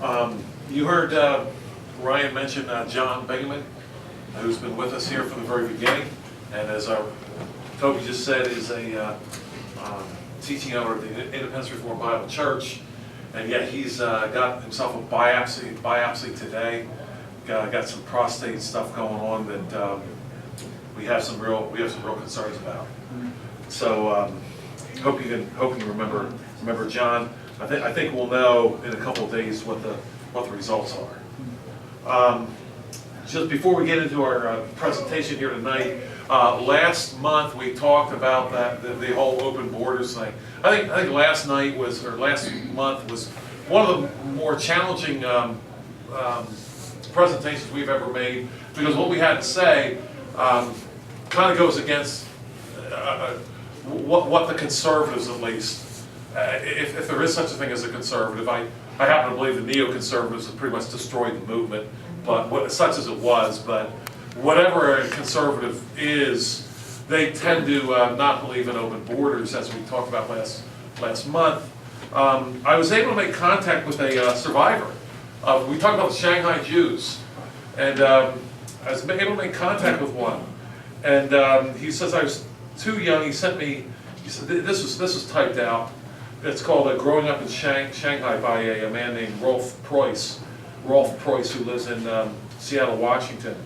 You heard Ryan mention John Bingaman, who's been with us here from the very beginning, and as Toby just said, is a teaching elder at the Independence Reformed Bible Church, and yet he's got himself a biopsy today. Got some prostate stuff going on that we have some real concerns about. So hope you can remember John. I think we'll know in a couple of days what the results are. Just before we get into our presentation here tonight, last month we talked about the whole open borders thing. I think last month was one of the more challenging presentations we've ever made, because what we had to say kind of goes against what the conservatives, at least, if there is such a thing as a conservative, I happen to believe the neoconservatives have pretty much destroyed the movement, but such as it was. But whatever a conservative is, they tend to not believe in open borders, as we talked about last month. I was able to make contact with a survivor. We talked about the Shanghai Jews, and I was able to make contact with one. And he says I was too young. He said this was typed out. It's called Growing Up in Shanghai by a man named Rolf Preuss, who lives in Seattle, Washington.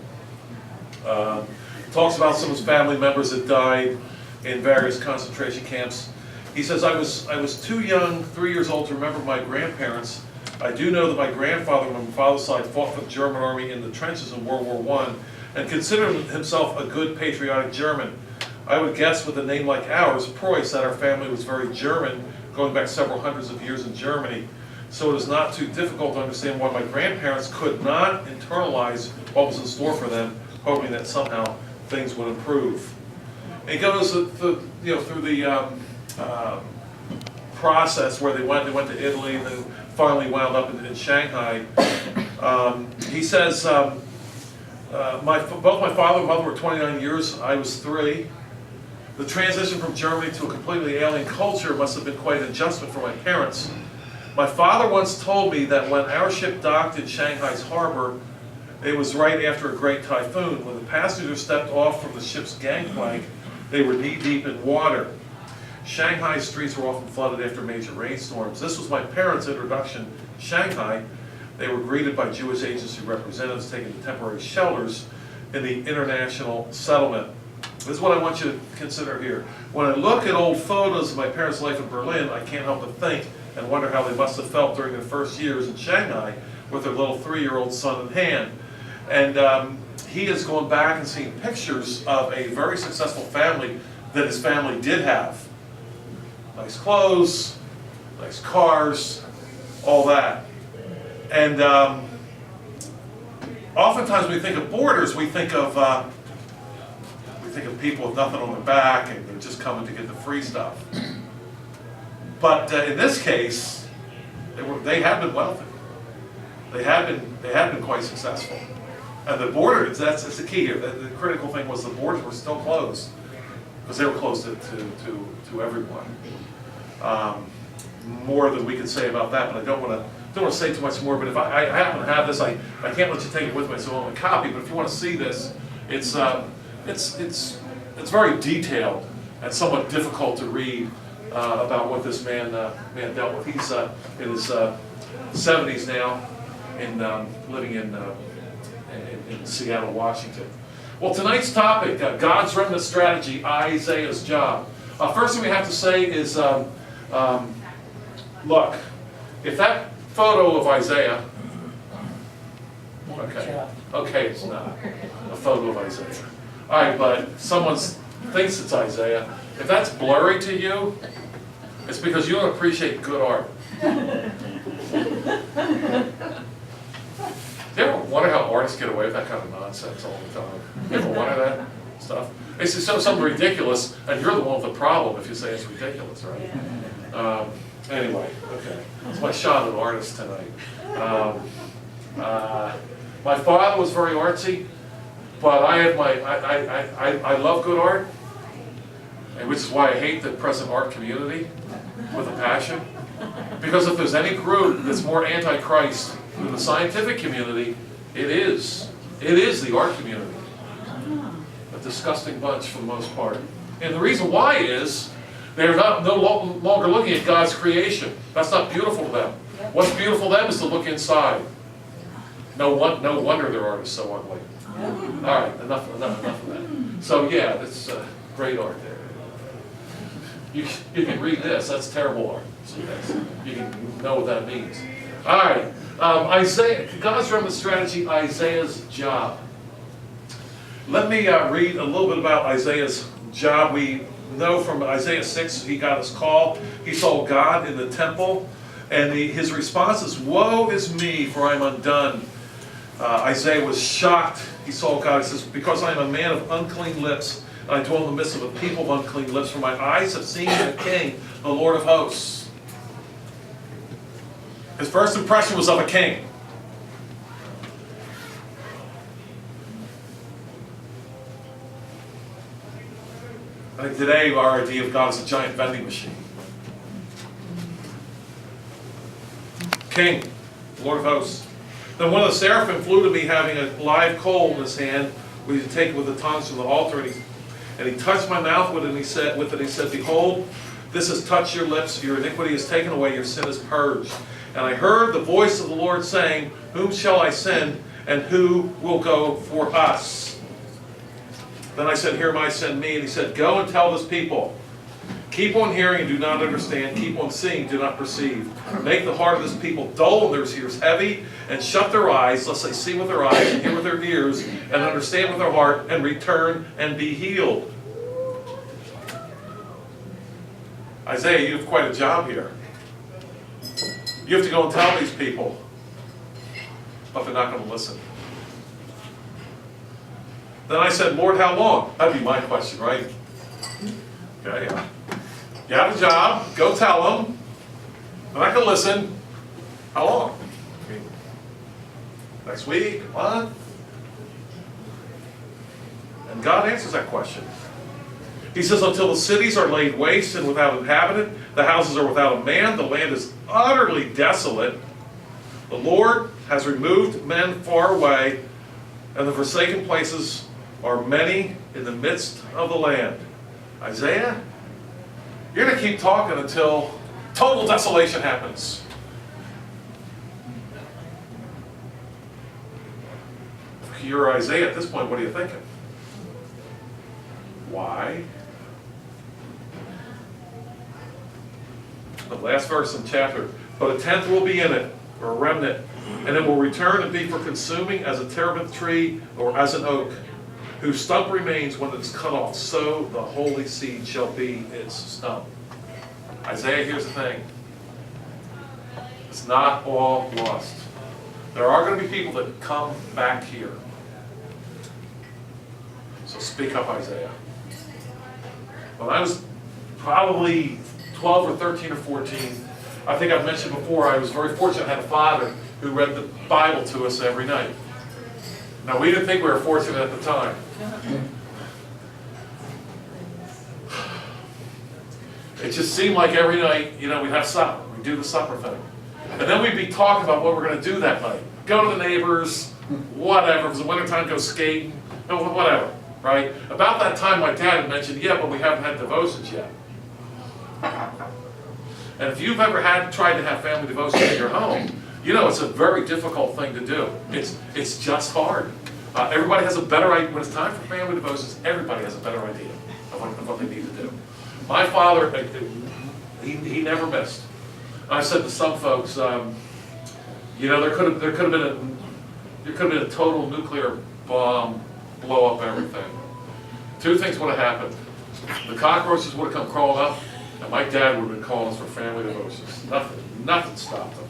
Talks about some of his family members that died in various concentration camps. He says, I was too young, 3 years old, to remember my grandparents. I do know that my grandfather on my father's side fought for the German army in the trenches in World War I and considered himself a good patriotic German. I would guess with a name like ours, Preuss, that our family was very German, going back several hundreds of years in Germany. So it is not too difficult to understand why my grandparents could not internalize what was in store for them, hoping that somehow things would improve. It goes through the process where they went to Italy and then finally wound up in Shanghai. He says, both my father and mother were 29 years, I was 3. The transition from Germany to a completely alien culture must have been quite an adjustment for my parents. My father once told me that when our ship docked in Shanghai's harbor, it was right after a great typhoon. When the passengers stepped off from the ship's gangplank, they were knee-deep in water. Shanghai streets were often flooded after major rainstorms. This was my parents' introduction to Shanghai. They were greeted by Jewish agency representatives taking to temporary shelters in the international settlement. This is what I want you to consider here. When I look at old photos of my parents' life in Berlin, I can't help but think and wonder how they must have felt during their first years in Shanghai with their little 3-year-old son in hand. And he has gone back and seen pictures of a very successful family that his family did have. Nice clothes, nice cars, all that. And oftentimes when we think of borders, we think of people with nothing on their back and they're just coming to get the free stuff. But in this case, they have been wealthy. They have been quite successful. And the borders, that's the key here. The critical thing was the borders were still closed because they were closed to everyone. More than we could say about that, but I don't want to say too much more. But if I happen to have this, I can't let you take it with me, so I want a copy. But if you want to see this, it's very detailed and somewhat difficult to read about what this man dealt with. He's in his 70s now, living in Seattle, Washington. Well, tonight's topic: God's remnant strategy, Isaiah's job. First thing we have to say is, look, if that photo of Isaiah, okay, it's not a photo of Isaiah. All right, but someone thinks it's Isaiah. If that's blurry to you, it's because you don't appreciate good art. Do you ever wonder how artists get away with that kind of nonsense all the time? You ever wonder that stuff? They say something ridiculous, and you're the one with the problem if you say it's ridiculous, right? Anyway, okay. It's my shot at artist tonight. My father was very artsy, but I love good art, and which is why I hate the present art community with a passion. Because if there's any group that's more anti-Christ than the scientific community, it is. It is the art community. A disgusting bunch for the most part. And the reason why is they're no longer looking at God's creation. That's not beautiful to them. What's beautiful to them is to look inside. No wonder their art is so ugly. All right, enough of that. So yeah, it's great art there. You can read this. That's terrible art. So you can know what that means. All right, Isaiah. God's remnant strategy. Isaiah's job. Let me read a little bit about Isaiah's job. We know from Isaiah 6 he got his call. He saw God in the temple, and his response is, "Woe is me, for I am undone." Isaiah was shocked. He saw God. He says, "Because I am a man of unclean lips, and I dwell in the midst of a people of unclean lips, for my eyes have seen the King, the Lord of hosts." His first impression was of a king. I think today our idea of God is a giant vending machine. King, Lord of hosts. Then one of the seraphim flew to me having a live coal in his hand, which he had taken with the tongs from the altar, and he touched my mouth with it, and he said, "Behold, this has touched your lips, your iniquity is taken away, your sin is purged." And I heard the voice of the Lord saying, "Whom shall I send, and who will go for us?" Then I said, "Here am I, send me." And he said, "Go and tell this people, keep on hearing and do not understand, keep on seeing, do not perceive. Make the heart of this people dull and their ears heavy, and shut their eyes, lest they see with their eyes and hear with their ears, and understand with their heart, and return and be healed." Isaiah, you have quite a job here. You have to go and tell these people, but they're not going to listen. Then I said, "Lord, how long?" That'd be my question, right? Okay, yeah. You have a job, go tell them. They're not going to listen. How long? Next week? A month? And God answers that question. He says, "Until the cities are laid waste and without inhabitant, the houses are without a man, the land is utterly desolate. The Lord has removed men far away, and the forsaken places are many in the midst of the land." Isaiah, you're going to keep talking until total desolation happens. If you're Isaiah at this point, what are you thinking? Why? The last verse in the chapter. "But a tenth will be in it, or a remnant, and it will return and be for consuming as a terebinth tree or as an oak, whose stump remains when it is cut off, so the holy seed shall be its stump." Isaiah, here's the thing. It's not all lost. There are going to be people that come back here. So speak up, Isaiah. When I was probably 12 or 13 or 14, I think I've mentioned before, I was very fortunate I had a father who read the Bible to us every night. Now, we didn't think we were fortunate at the time. It just seemed like every night, we'd have supper. We'd do the supper thing. And then we'd be talking about what we're going to do that night. Go to the neighbors, whatever. If it was the wintertime, go skating, whatever, right? About that time, my dad had mentioned, "Yeah, but we haven't had devotions yet." And if you've ever tried to have family devotions in your home, it's a very difficult thing to do. It's just hard. Everybody has a better idea. When it's time for family devotions, everybody has a better idea of what they need to do. My father, he never missed. I said to some folks, there could have been a total nuclear bomb, blow up everything. Two things would have happened. The cockroaches would have come crawling up, and my dad would have been calling us for family devotions. Nothing stopped them.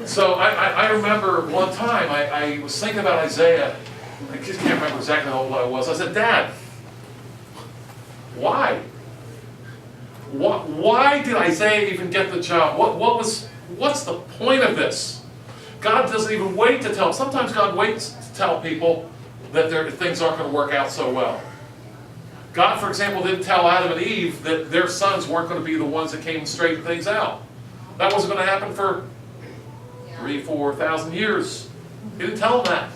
So I remember one time I was thinking about Isaiah. I just can't remember exactly how old I was. I said, "Dad, why? Why did Isaiah even get the job? What's the point of this? God doesn't even wait to tell. Sometimes God waits to tell people that things aren't going to work out so well. God, for example, didn't tell Adam and Eve that their sons weren't going to be the ones that came and straightened things out. That wasn't going to happen for 3,000, 4,000 years. He didn't tell them that.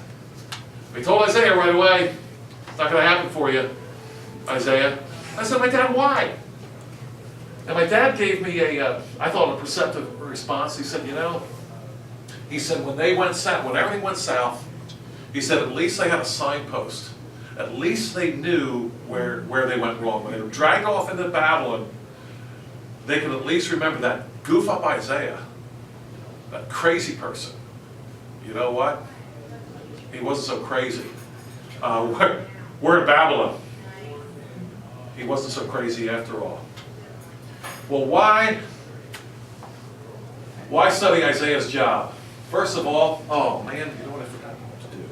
He told Isaiah right away, it's not going to happen for you, Isaiah. I said, my dad, why? And my dad gave me I thought, a perceptive response. He said, he said, when they went south, when everything went south, he said, at least they had a signpost. At least they knew where they went wrong. When they were dragged off into Babylon, they could at least remember that goof up Isaiah, that crazy person. You know what? He wasn't so crazy. We're in Babylon. He wasn't so crazy after all. Well, why study Isaiah's job? First of all, oh man, you know what I forgot what to do.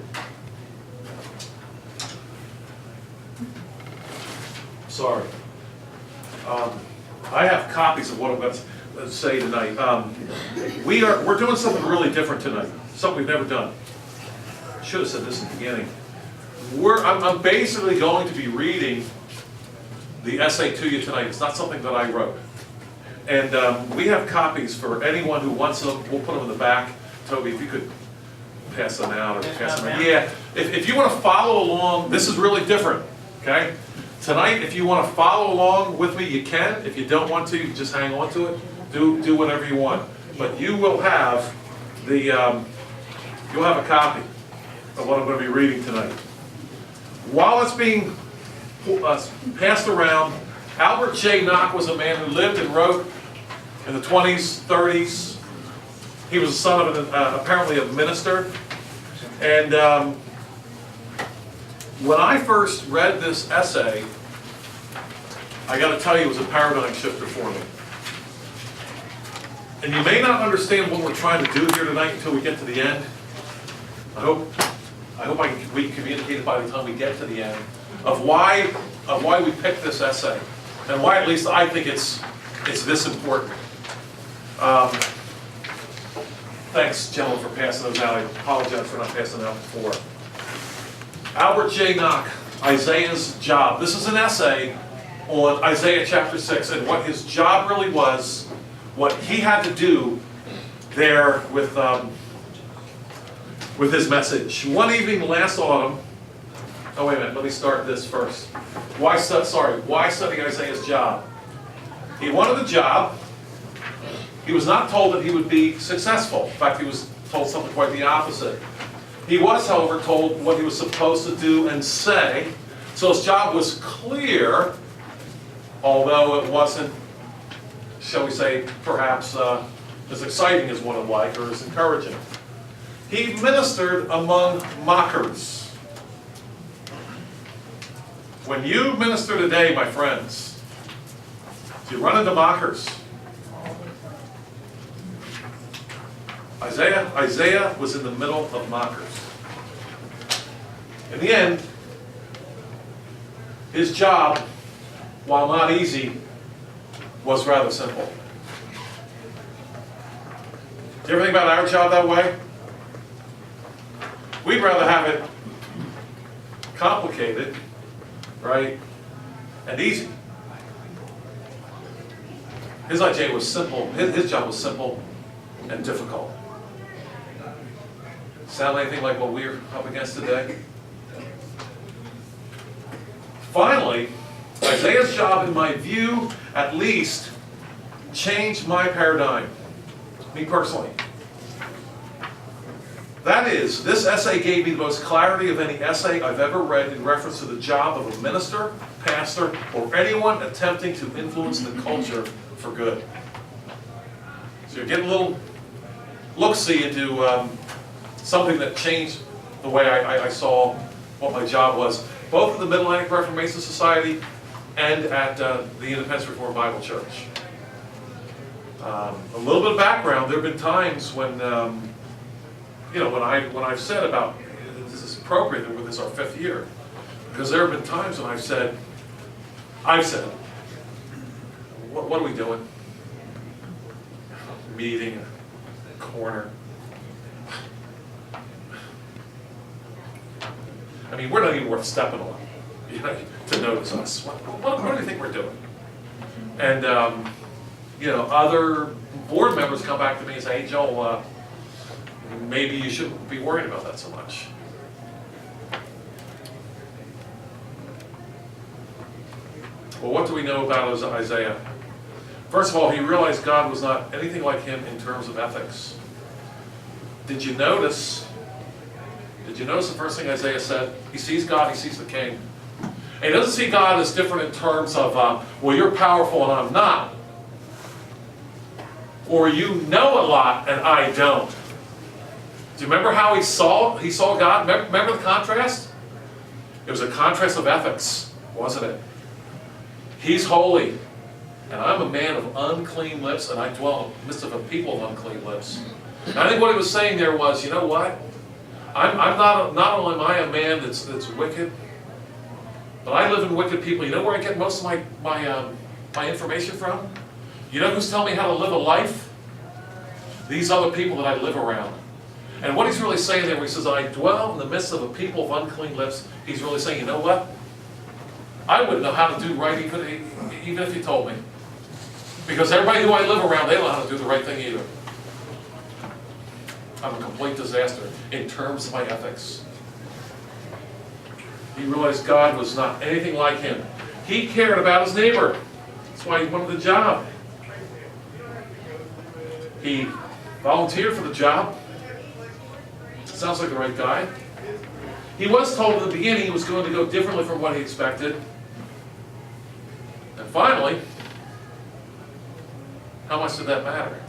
Sorry. I have copies of what I'm going to say tonight. We're doing something really different tonight. Something we've never done. I should have said this in the beginning. I'm basically going to be reading the essay to you tonight. It's not something that I wrote. And we have copies for anyone who wants them. We'll put them in the back. Toby, if you could pass them out or pass them out. Yeah, if you want to follow along, this is really different, okay? Tonight, if you want to follow along with me, you can. If you don't want to, you just hang on to it. Do whatever you want. But you will have you'll have a copy of what I'm going to be reading tonight. While it's being passed around, Albert J. Nock was a man who lived and wrote in the 20s, 30s. He was the son of apparently a minister. And when I first read this essay, I got to tell you, it was a paradigm shifter for me. And you may not understand what we're trying to do here tonight until we get to the end. I hope we can communicate it by the time we get to the end of why we picked this essay and why at least I think it's this important. Thanks, gentlemen, for passing those out. I apologize for not passing them out before. Albert J. Nock, Isaiah's job. This is an essay on Isaiah chapter 6 and what his job really was, what he had to do there with his message. One evening last autumn, oh wait a minute, let me start this first. Why study Isaiah's job? He wanted a job. He was not told that he would be successful. In fact, he was told something quite the opposite. He was, however, told what he was supposed to do and say. So his job was clear, although it wasn't, shall we say, perhaps as exciting as one would like or as encouraging. He ministered among mockers. When you minister today, my friends, you run into mockers. Isaiah was in the middle of mockers. In the end, his job, while not easy, was rather simple. Do you ever think about our job that way? We'd rather have it complicated, right, and easy. His idea was simple. His job was simple and difficult. Sound anything like what we're up against today? Finally, Isaiah's job, in my view, at least, changed my paradigm. Me personally. That is, this essay gave me the most clarity of any essay I've ever read in reference to the job of a minister, pastor, or anyone attempting to influence the culture for good. So you're getting a little look-see into something that changed the way I saw what my job was, both at the Mid-Atlantic Reformation Society and at the Independence Reformed Bible Church. A little bit of background, there have been times when, when I've said about, this is appropriate, that this is our 5th year, because there have been times when I've said, what are we doing? Meeting, a corner. I mean, we're not even worth stepping on, to notice us. What do you think we're doing? And, other board members come back to me and say, hey, Joel, maybe you shouldn't be worried about that so much. Well, what do we know about Isaiah? First of all, he realized God was not anything like him in terms of ethics. Did you notice the first thing Isaiah said? He sees God, he sees the king. And he doesn't see God as different in terms of, well, you're powerful and I'm not. Or you know a lot and I don't. Do you remember how he saw God? Remember the contrast? It was a contrast of ethics, wasn't it? He's holy, and I'm a man of unclean lips, and I dwell in the midst of a people of unclean lips. And I think what he was saying there was, you know what? I'm not only am I a man that's wicked, but I live in wicked people. You know where I get most of my information from? You know who's telling me how to live a life? These other people that I live around. And what he's really saying there, when he says, I dwell in the midst of a people of unclean lips, he's really saying, you know what? I wouldn't know how to do right even if you told me. Because everybody who I live around, they don't know how to do the right thing either. I'm a complete disaster in terms of my ethics. He realized God was not anything like him. He cared about his neighbor. That's why he wanted the job. He volunteered for the job. Sounds like the right guy. He was told in the beginning he was going to go differently from what he expected. And finally, how much did that matter?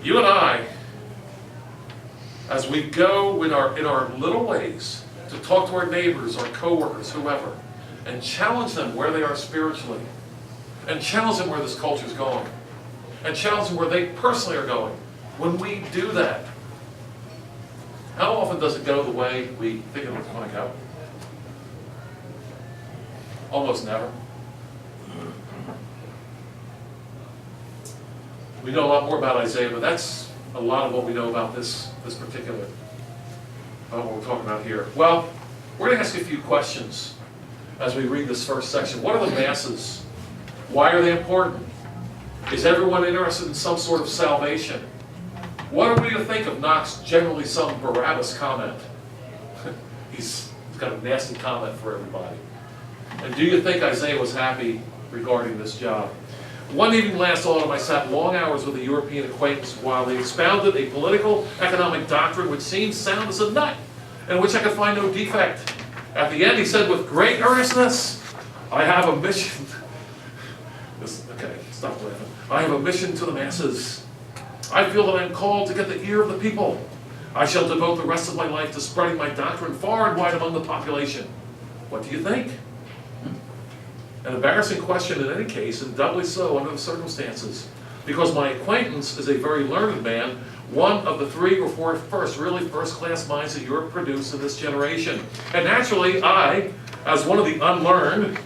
You and I, as we go in our little ways to talk to our neighbors, our coworkers, whoever, and challenge them where they are spiritually, and challenge them where this culture is going, and challenge them where they personally are going, when we do that, how often does it go the way we think it was going to go? Almost never. We know a lot more about Isaiah, but that's a lot of what we know about this particular, what we're talking about here. Well, we're going to ask you a few questions as we read this first section. What are the masses? Why are they important? Is everyone interested in some sort of salvation? What are we to think of Knox generally some Barabbas comment? He's got a nasty comment for everybody. And do you think Isaiah was happy regarding this job? One evening last autumn, I sat long hours with a European acquaintance while they expounded a political economic doctrine which seemed sound as a nut, and in which I could find no defect. At the end, he said with great earnestness, I have a mission. Okay, stop laughing. I have a mission to the masses. I feel that I am called to get the ear of the people. I shall devote the rest of my life to spreading my doctrine far and wide among the population. What do you think? An embarrassing question in any case, and doubly so under the circumstances, because my acquaintance is a very learned man, one of the 3 or 4 first-class minds that Europe produced in this generation. And naturally, I, as one of the unlearned,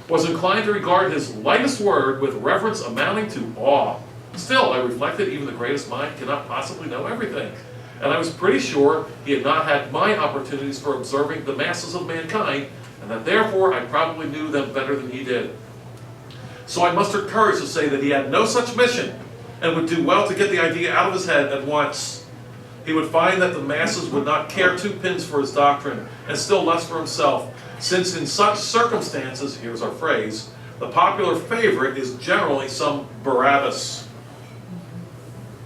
was inclined to regard his lightest word with reverence amounting to awe. Still, I reflected, even the greatest mind cannot possibly know everything. And I was pretty sure he had not had my opportunities for observing the masses of mankind, and that therefore I probably knew them better than he did. So I mustered courage to say that he had no such mission, and would do well to get the idea out of his head at once. He would find that the masses would not care 2 pins for his doctrine, and still less for himself, since in such circumstances, here's our phrase, the popular favorite is generally some Barabbas.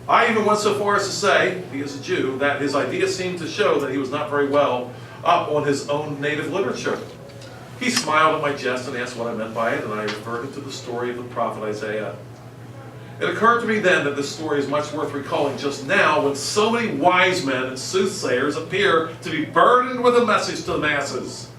I even went so far as to say, he is a Jew, that his idea seemed to show that he was not very well up on his own native literature. He smiled at my jest and asked what I meant by it, and I reverted to the story of the prophet Isaiah. It occurred to me then that this story is much worth recalling just now, when so many wise men and soothsayers appear to be burdened with a message to the masses.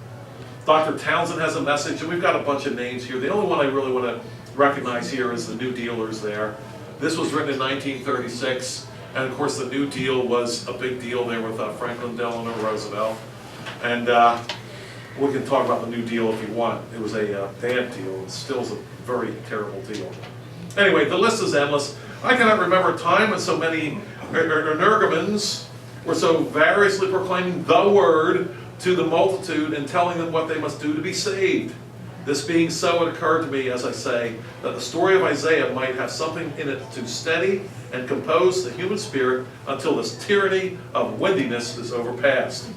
Dr. Townsend has a message, and we've got a bunch of names here. The only one I really want to recognize here is the New Dealers there. This was written in 1936, and of course the New Deal was a big deal there with Franklin Delano Roosevelt. And we can talk about the New Deal if you want. It was a bad deal. It still is a very terrible deal. Anyway, the list is endless. I cannot remember a time when so many energumens were so variously proclaiming the word to the multitude and telling them what they must do to be saved. This being so, it occurred to me, as I say, that the story of Isaiah might have something in it to steady and compose the human spirit until this tyranny of windiness is overpassed.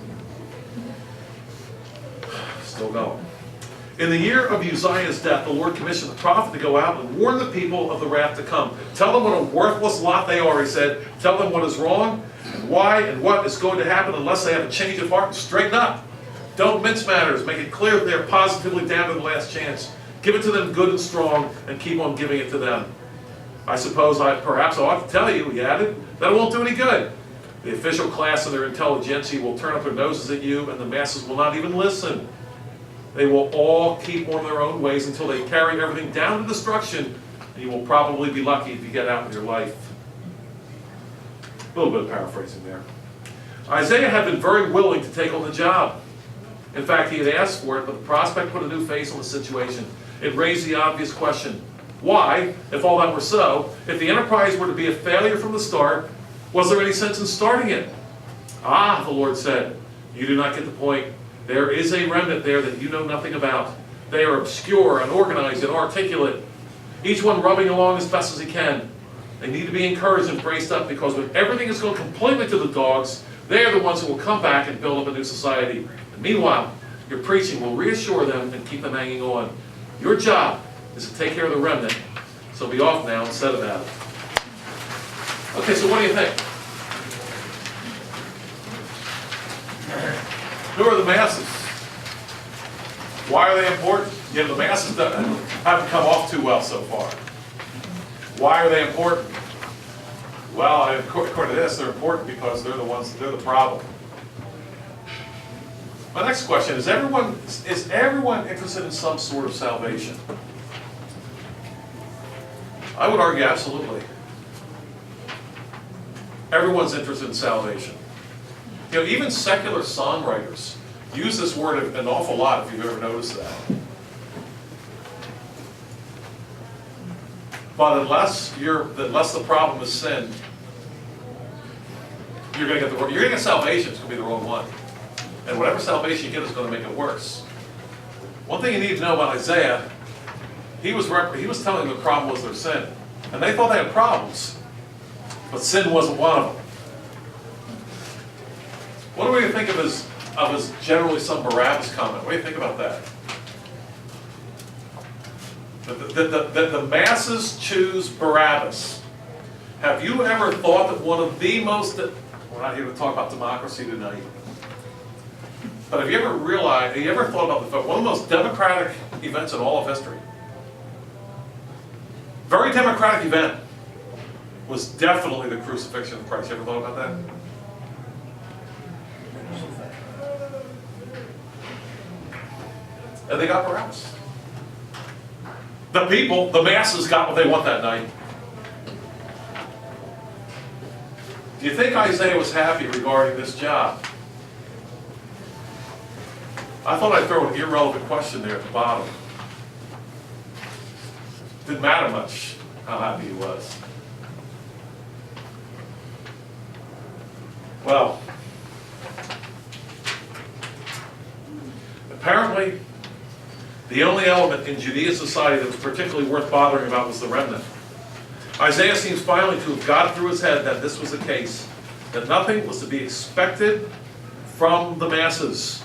Still going. In the year of Uzziah's death, the Lord commissioned the prophet to go out and warn the people of the wrath to come. Tell them what a worthless lot they are, he said. Tell them what is wrong, and why, and what is going to happen unless they have a change of heart and straighten up. Don't mince matters. Make it clear that they're positively down to the last chance. Give it to them good and strong, and keep on giving it to them. I suppose perhaps I ought to tell you, he added, that it won't do any good. The official class and their intelligentsia will turn up their noses at you, and the masses will not even listen. They will all keep on their own ways until they carry everything down to destruction, and you will probably be lucky if you get out with your life. A little bit of paraphrasing there. Isaiah had been very willing to take on the job. In fact, he had asked for it, but the prospect put a new face on the situation. It raised the obvious question. Why, if all that were so, if the enterprise were to be a failure from the start, was there any sense in starting it? Ah, the Lord said, you do not get the point. There is a remnant there that you know nothing about. They are obscure, unorganized, and inarticulate, each one rubbing along as best as he can. They need to be encouraged and braced up, because when everything is going completely to the dogs, they are the ones who will come back and build up a new society. And meanwhile, your preaching will reassure them and keep them hanging on. Your job is to take care of the remnant. So be off now and set about it. Okay, so what do you think? Who are the masses? Why are they important? Yeah, the masses haven't come off too well so far. Why are they important? Well, according to this, they're important because they're the problem. My next question is everyone interested in some sort of salvation? I would argue absolutely. Everyone's interested in salvation. You know, even secular songwriters use this word an awful lot, if you've ever noticed that. But unless the problem is sin, you're going to get salvation. It's going to be the wrong one, and whatever salvation you get is going to make it worse. One thing you need to know about Isaiah, he was telling them the problem was their sin, and they thought they had problems, but sin wasn't one of them. What do we think of his generally some Barabbas comment? What do you think about that? The masses choose Barabbas. Have you ever thought that one of the most, we're not here to talk about democracy tonight, but have you ever thought about one of the most democratic events in all of history? Very democratic event was definitely the crucifixion of Christ. You ever thought about that? And they got Barabbas. The people, the masses, got what they want that night. Do you think Isaiah was happy regarding this job? I thought I'd throw an irrelevant question there at the bottom. Didn't matter much how happy he was. Well, apparently, the only element in Judea's society that was particularly worth bothering about was the remnant. Isaiah seems finally to have got through his head that this was the case, that nothing was to be expected from the masses,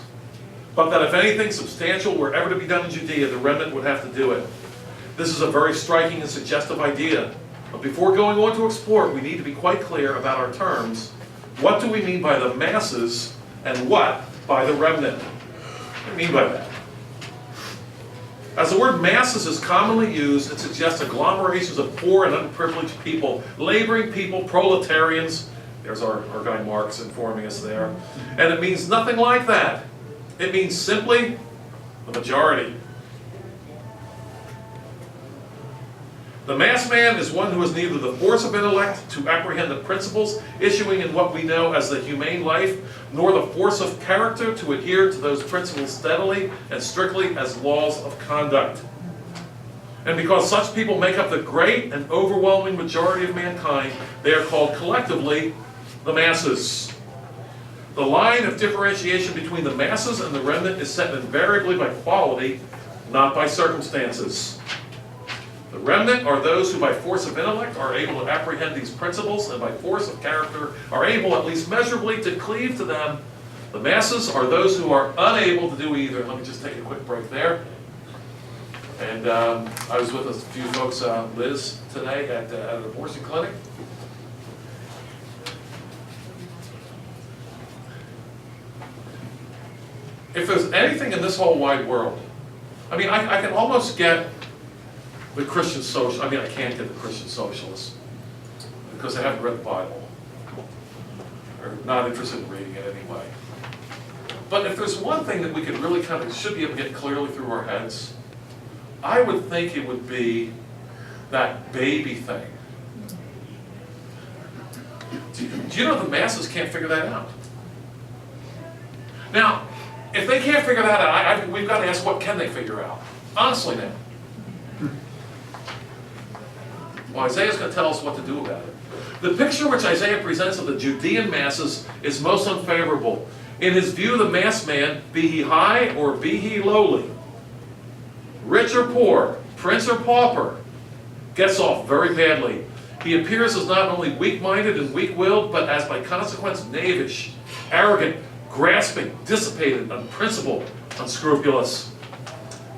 but that if anything substantial were ever to be done in Judea, the remnant would have to do it. This is a very striking and suggestive idea, but before going on to explore it, we need to be quite clear about our terms. What do we mean by the masses, and what by the remnant? What do you mean by that? As the word masses is commonly used, it suggests agglomerations of poor and underprivileged people, laboring people, proletarians. There's our guy Marx informing us there. And it means nothing like that. It means simply the majority. The mass man is one who has neither the force of intellect to apprehend the principles issuing in what we know as the humane life, nor the force of character to adhere to those principles steadily and strictly as laws of conduct. And because such people make up the great and overwhelming majority of mankind, they are called collectively the masses. The line of differentiation between the masses and the remnant is set invariably by quality not by circumstances. The remnant are those who by force of intellect are able to apprehend these principles and by force of character are able at least measurably to cleave to them. The masses are those who are unable to do either. Let me just take a quick break there. And I was with a few folks, Liz, today at an abortion clinic. If there's anything in this whole wide world, I mean, I can almost get the Christian social, I mean, I can't get the Christian socialists because they haven't read the Bible or not interested in reading it anyway. But if there's one thing that we could really kind of should be able to get clearly through our heads, I would think it would be that baby thing. Do you know the masses can't figure that out? Now, if they can't figure that out, we've got to ask, what can they figure out? Honestly now. Well, Isaiah's going to tell us what to do about it. The picture which Isaiah presents of the Judean masses is most unfavorable. In his view, the mass man, be he high or be he lowly, rich or poor, prince or pauper, gets off very badly. He appears as not only weak-minded and weak-willed, but as by consequence knavish, arrogant, grasping, dissipated, unprincipled, unscrupulous.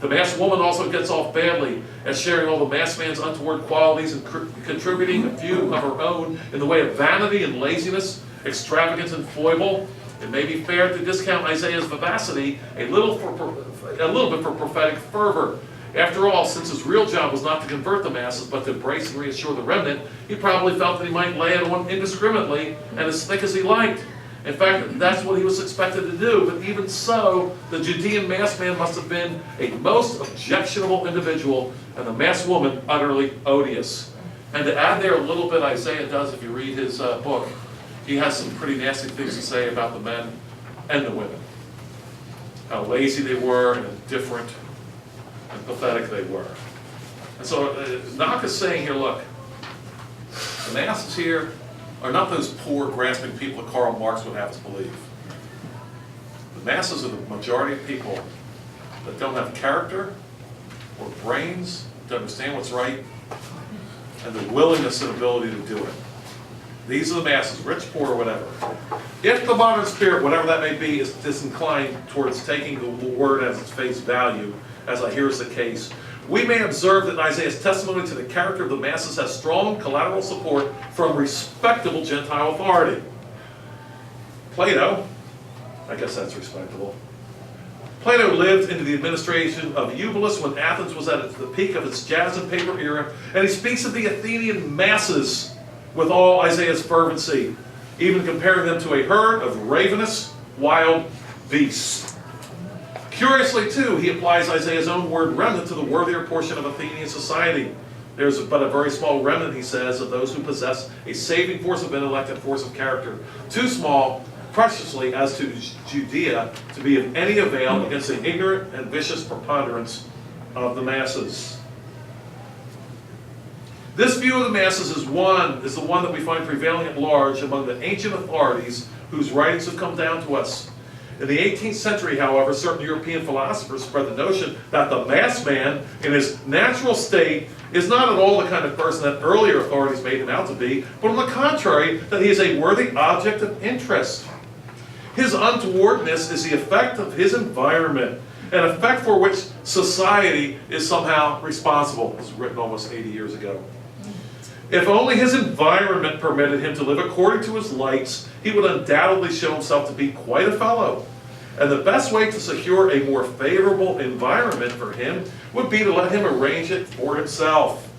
The mass woman also gets off badly as sharing all the mass man's untoward qualities and contributing a few of her own in the way of vanity and laziness, extravagance and foible. It may be fair to discount Isaiah's vivacity a little bit for prophetic fervor. After all, since his real job was not to convert the masses, but to embrace and reassure the remnant, he probably felt that he might lay it on indiscriminately and as thick as he liked. In fact, that's what he was expected to do. But even so, the Judean mass man must have been a most objectionable individual, and the mass woman utterly odious. And to add there a little bit, Isaiah does, if you read his book, he has some pretty nasty things to say about the men and the women. How lazy they were, and indifferent, and pathetic they were. And so Knock is saying here, look, the masses here are not those poor, grasping people that Karl Marx would have us believe. The masses are the majority of people that don't have character or brains to understand what's right and the willingness and ability to do it. These are the masses, rich, poor, whatever. If the modern spirit, whatever that may be, is disinclined towards taking the word as its face value, as I hear is the case, we may observe that Isaiah's testimony to the character of the masses has strong collateral support from respectable Gentile authority. Plato, I guess that's respectable. Plato lived into the administration of Eubulus when Athens was at the peak of its jazz and paper era, and he speaks of the Athenian masses with all Isaiah's fervency, even comparing them to a herd of ravenous, wild beasts. Curiously, too, he applies Isaiah's own word remnant to the worthier portion of Athenian society. There's but a very small remnant, he says, of those who possess a saving force of intellect and force of character. Too small, preciously, as to Judea, to be of any avail against the ignorant and vicious preponderance of the masses. This view of the masses is the one that we find prevailing at large among the ancient authorities whose writings have come down to us. In the 18th century, however, certain European philosophers spread the notion that the mass man, in his natural state, is not at all the kind of person that earlier authorities made him out to be, but on the contrary, that he is a worthy object of interest. His untowardness is the effect of his environment, an effect for which society is somehow responsible. This was written almost 80 years ago. If only his environment permitted him to live according to his lights, he would undoubtedly show himself to be quite a fellow. And the best way to secure a more favorable environment for him would be to let him arrange it for himself.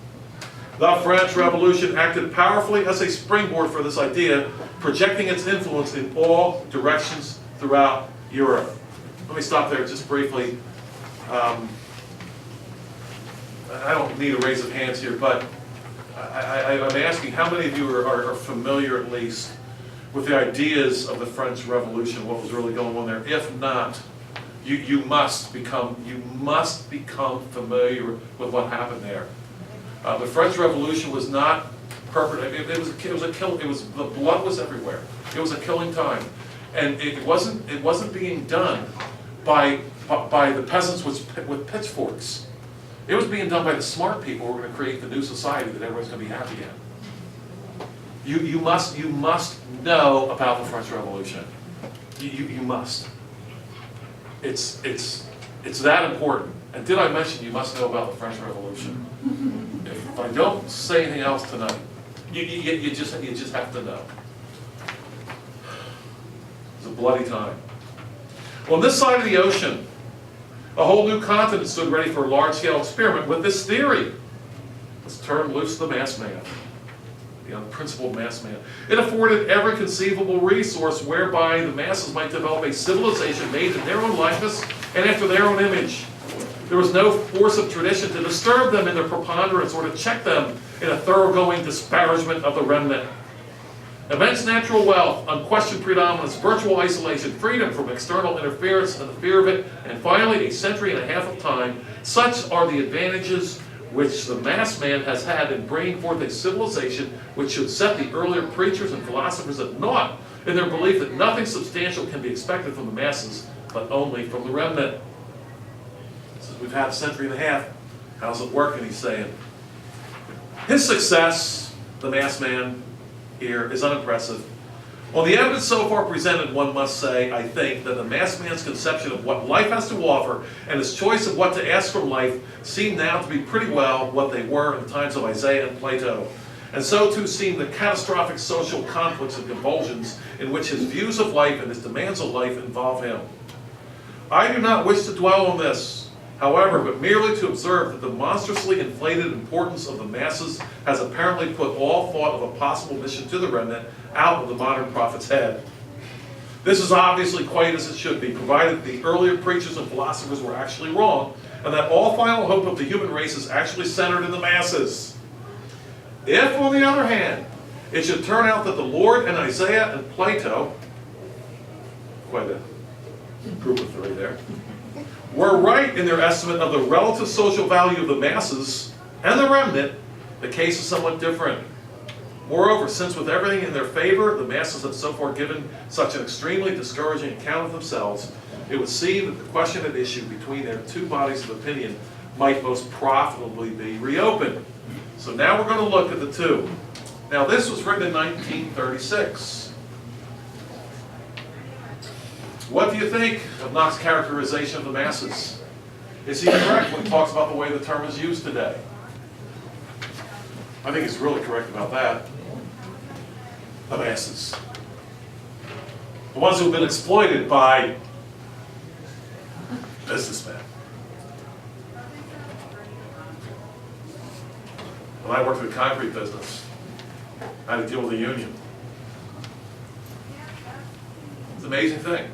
The French Revolution acted powerfully as a springboard for this idea, projecting its influence in all directions throughout Europe. Let me stop there just briefly. I don't need a raise of hands here, but I'm asking, how many of you are familiar, at least, with the ideas of the French Revolution, what was really going on there? If not, you must become familiar with what happened there. The French Revolution was not perpetrated. The blood was everywhere. It was a killing time, and it wasn't being done by by the peasants with pitchforks. It was being done by the smart people who were going to create the new society that everybody's going to be happy in. You must know about the French Revolution. You must. It's that important. And did I mention you must know about the French Revolution? If I don't say anything else tonight, you just have to know. It's a bloody time. On this side of the ocean, a whole new continent stood ready for a large-scale experiment with this theory. Let's turn loose the mass man, the unprincipled mass man. It afforded every conceivable resource whereby the masses might develop a civilization made in their own likeness and after their own image. There was no force of tradition to disturb them in their preponderance or to check them in a thoroughgoing disparagement of the remnant. Immense natural wealth, unquestioned predominance, virtual isolation, freedom from external interference and the fear of it, and finally a century and a half of time. Such are the advantages which the mass man has had in bringing forth a civilization which should set the earlier preachers and philosophers at naught in their belief that nothing substantial can be expected from the masses, but only from the remnant. Since we've had a century and a half, how's it working, he's saying. His success, the mass man, here is unimpressive. On the evidence so far presented, one must say, I think, that the mass man's conception of what life has to offer and his choice of what to ask from life seem now to be pretty well what they were in the times of Isaiah and Plato. And so too seem the catastrophic social conflicts and convulsions in which his views of life and his demands of life involve him. I do not wish to dwell on this, however, but merely to observe that the monstrously inflated importance of the masses has apparently put all thought of a possible mission to the remnant out of the modern prophet's head. This is obviously quite as it should be, provided the earlier preachers and philosophers were actually wrong, and that all final hope of the human race is actually centered in the masses. If, on the other hand, it should turn out that the Lord and Isaiah and Plato, quite a group of three there, were right in their estimate of the relative social value of the masses and the remnant, the case is somewhat different. Moreover, since with everything in their favor, the masses have so far given such an extremely discouraging account of themselves, it would seem that the question at issue between their two bodies of opinion might most profitably be reopened. So now we're going to look at the two. Now this was written in 1936. What do you think of Knox's characterization of the masses? Is he correct when he talks about the way the term is used today? I think he's really correct about that. The masses. The ones who have been exploited by businessmen. When I worked in the concrete business, I had to deal with a union. It's an amazing thing.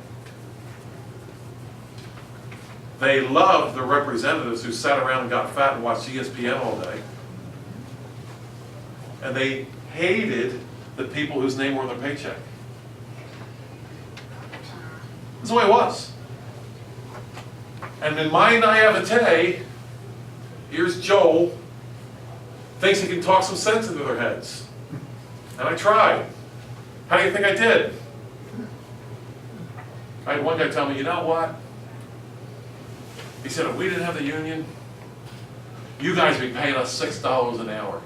They loved the representatives who sat around and got fat and watched ESPN all day. And they hated the people whose name were on their paycheck. That's the way it was. And in my naivete, here's Joel, thinks he can talk some sense into their heads. And I tried. How do you think I did? I had one guy tell me, you know what? He said, if we didn't have the union, you guys would be paying us $6 an hour.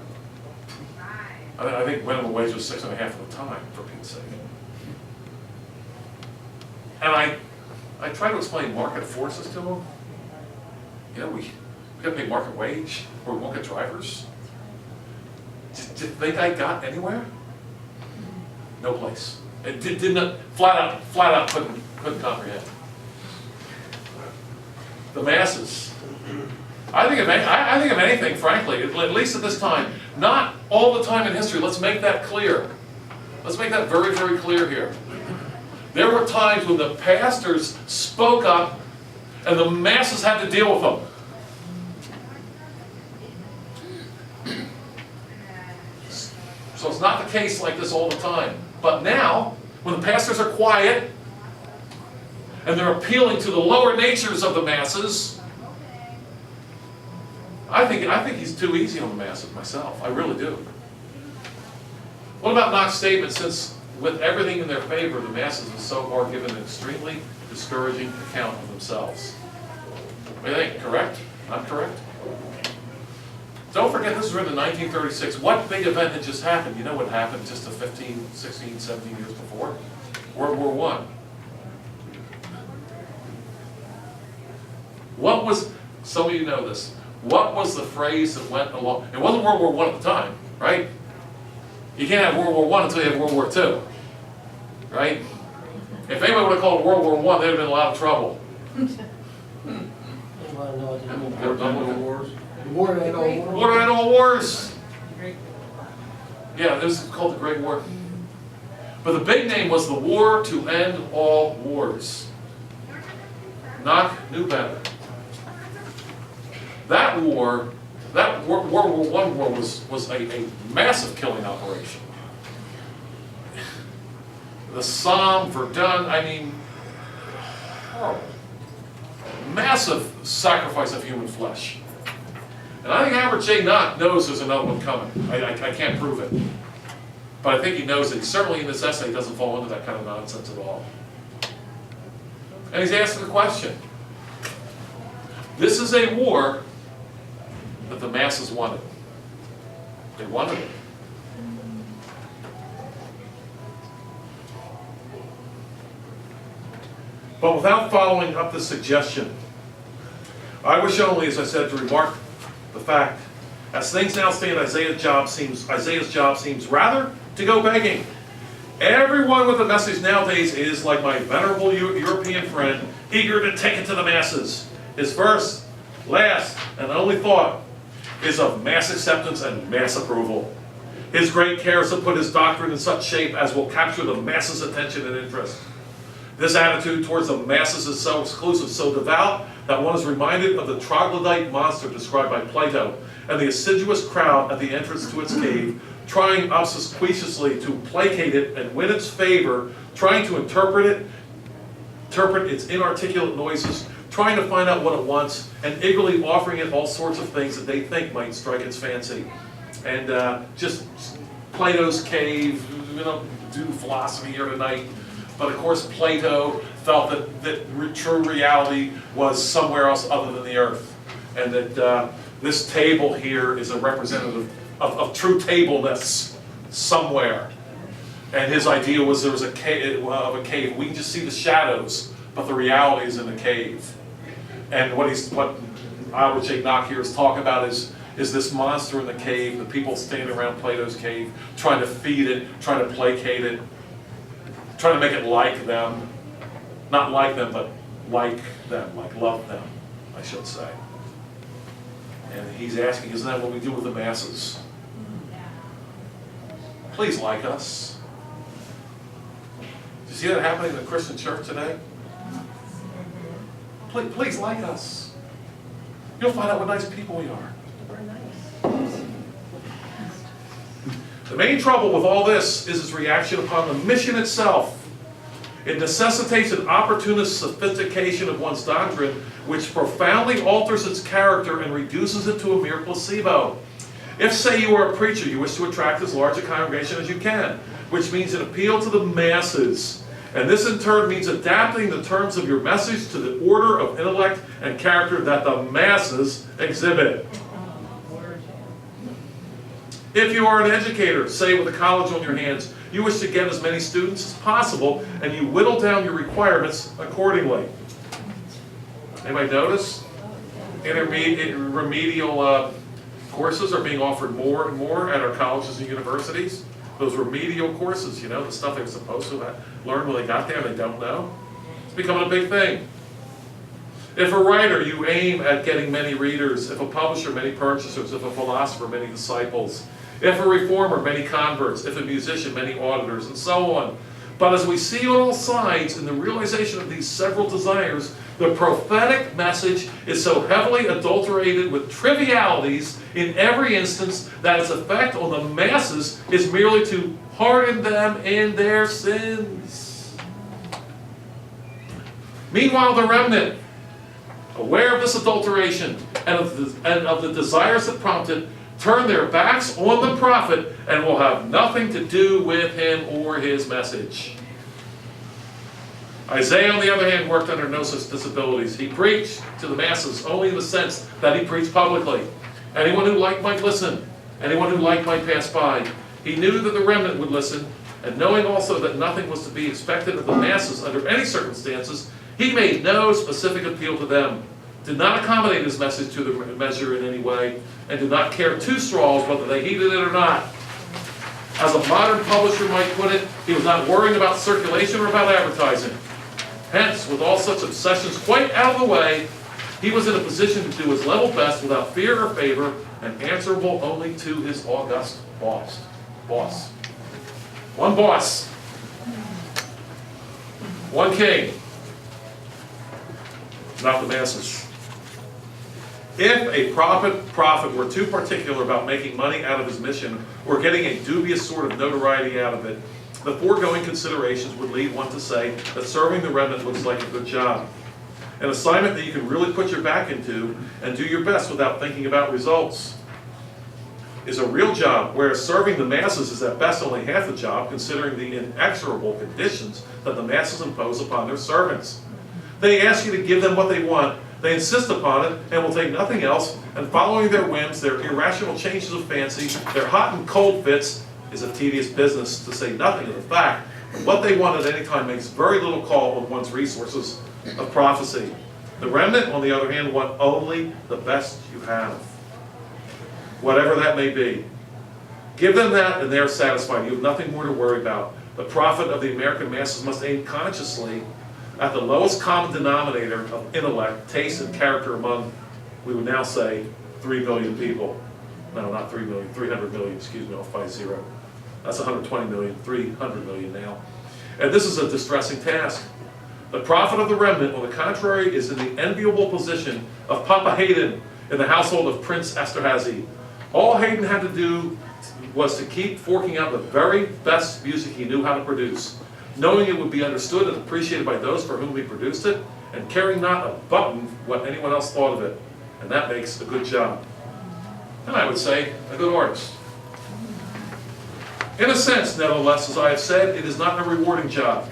I think minimum wage was 6.5 at the time, for Pete's sake. And I tried to explain market forces to him. You know, we got to pay market wage, or we won't get drivers. Did you think I got anywhere? No place. It did not, flat out couldn't comprehend. The masses. I think of anything, frankly, at least at this time, not all the time in history. Let's make that clear. Let's make that very, very clear here. There were times when the pastors spoke up and the masses had to deal with them. So it's not the case like this all the time. But now, when the pastors are quiet and they're appealing to the lower natures of the masses, I think he's too easy on the masses myself. I really do. What about Knox's statement, since with everything in their favor, the masses have so far given an extremely discouraging account of themselves? What do you think? Correct? Not correct? Don't forget this was written in 1936. What big event had just happened? You know what happened just 15, 16, 17 years before? World War I. What was, some of you know this, what was the phrase that went along? It wasn't World War I at the time, right? You can't have World War I until you have World War II, right? If anybody would have called it World War I, they'd have been in a lot of trouble. War to end all wars. War to end all wars. Yeah, this is called the Great War. But the big name was the War to End All Wars. Knock knew better. That war, that World War I war was a massive killing operation. The Somme, Verdun, I mean, horrible. Massive sacrifice of human flesh. And I think Albert J. Nock knows there's another one coming. I can't prove it. But I think he knows it. Certainly in this essay, he doesn't fall into that kind of nonsense at all. And he's asking the question. This is a war that the masses wanted. They wanted it. But without following up the suggestion, I wish only, as I said, to remark the fact, as things now stand, Isaiah's job seems rather to go begging. Everyone with a message nowadays is, like my venerable European friend, eager to take it to the masses. His first, last, and only thought is of mass acceptance and mass approval. His great care is to put his doctrine in such shape as will capture the masses' attention and interest. This attitude towards the masses is so exclusive, so devout, that one is reminded of the troglodyte monster described by Plato, and the assiduous crowd at the entrance to its cave, trying obsequiously to placate it and win its favor, trying to interpret its inarticulate noises, trying to find out what it wants, and eagerly offering it all sorts of things that they think might strike its fancy. And just Plato's cave, we don't do philosophy here tonight, but of course Plato felt that true reality was somewhere else other than the earth, and that this table here is a representative of true tableness somewhere. And his idea was there was a cave. We can just see the shadows, but the reality is in the cave. And what Albert J. Nock here is talking about is this monster in the cave, the people standing around Plato's cave, trying to feed it, trying to placate it, trying to make it like them. Not like them, but like them, like love them, I should say. And he's asking, isn't that what we do with the masses? Please like us. Do you see that happening in the Christian church today? Please like us. You'll find out what nice people we are. The main trouble with all this is its reaction upon the mission itself. It necessitates an opportunist sophistication of one's doctrine which profoundly alters its character and reduces it to a mere placebo. If, say, you are a preacher, you wish to attract as large a congregation as you can, which means an appeal to the masses. And this in turn means adapting the terms of your message to the order of intellect and character that the masses exhibit. If you are an educator, say with a college on your hands, you wish to get as many students as possible, and you whittle down your requirements accordingly. Anybody notice? Remedial courses are being offered more and more at our colleges and universities. Those remedial courses, you know, the stuff they were supposed to learn when they got there and they don't know. It's becoming a big thing. If a writer, you aim at getting many readers. If a publisher, many purchasers. If a philosopher, many disciples. If a reformer, many converts. If a musician, many auditors, and so on. But as we see on all sides, in the realization of these several desires, the prophetic message is so heavily adulterated with trivialities in every instance that its effect on the masses is merely to harden them in their sins. Meanwhile, the remnant, aware of this adulteration and of the desires that prompt it, turn their backs on the prophet and will have nothing to do with him or his message. Isaiah, on the other hand, worked under no such disabilities. He preached to the masses only in the sense that he preached publicly. Anyone who liked might listen. Anyone who liked might pass by. He knew that the remnant would listen, and knowing also that nothing was to be expected of the masses under any circumstances, he made no specific appeal to them, did not accommodate his message to the measure in any way, and did not care two straws whether they heeded it or not. As a modern publisher might put it, he was not worrying about circulation or about advertising. Hence, with all such obsessions quite out of the way, he was in a position to do his level best without fear or favor, and answerable only to his august boss. One boss. One king. Not the masses. If a prophet were too particular about making money out of his mission or getting a dubious sort of notoriety out of it, the foregoing considerations would lead one to say that serving the remnant looks like a good job. An assignment that you can really put your back into and do your best without thinking about results is a real job, whereas serving the masses is at best only half the job, considering the inexorable conditions that the masses impose upon their servants. They ask you to give them what they want, they insist upon it, and will take nothing else, and following their whims, their irrational changes of fancy, their hot and cold fits, is a tedious business, to say nothing of the fact that what they want at any time makes very little call on one's resources of prophecy. The remnant, on the other hand, want only the best you have, whatever that may be. Give them that and they're satisfied. You have nothing more to worry about. The prophet of the American masses must aim consciously at the lowest common denominator of intellect, taste, and character among, we would now say, 3 billion people. No, not 3 million, 300 million, excuse me, I'll find zero. That's 120 million, 300 million now. And this is a distressing task. The prophet of the remnant, on the contrary, is in the enviable position of Papa Hayden in the household of Prince Esterhazy. All Hayden had to do was to keep forking out the very best music he knew how to produce, knowing it would be understood and appreciated by those for whom he produced it, and caring not a button what anyone else thought of it. And that makes a good job. And I would say, a good artist. In a sense, nevertheless, as I have said, it is not a rewarding job.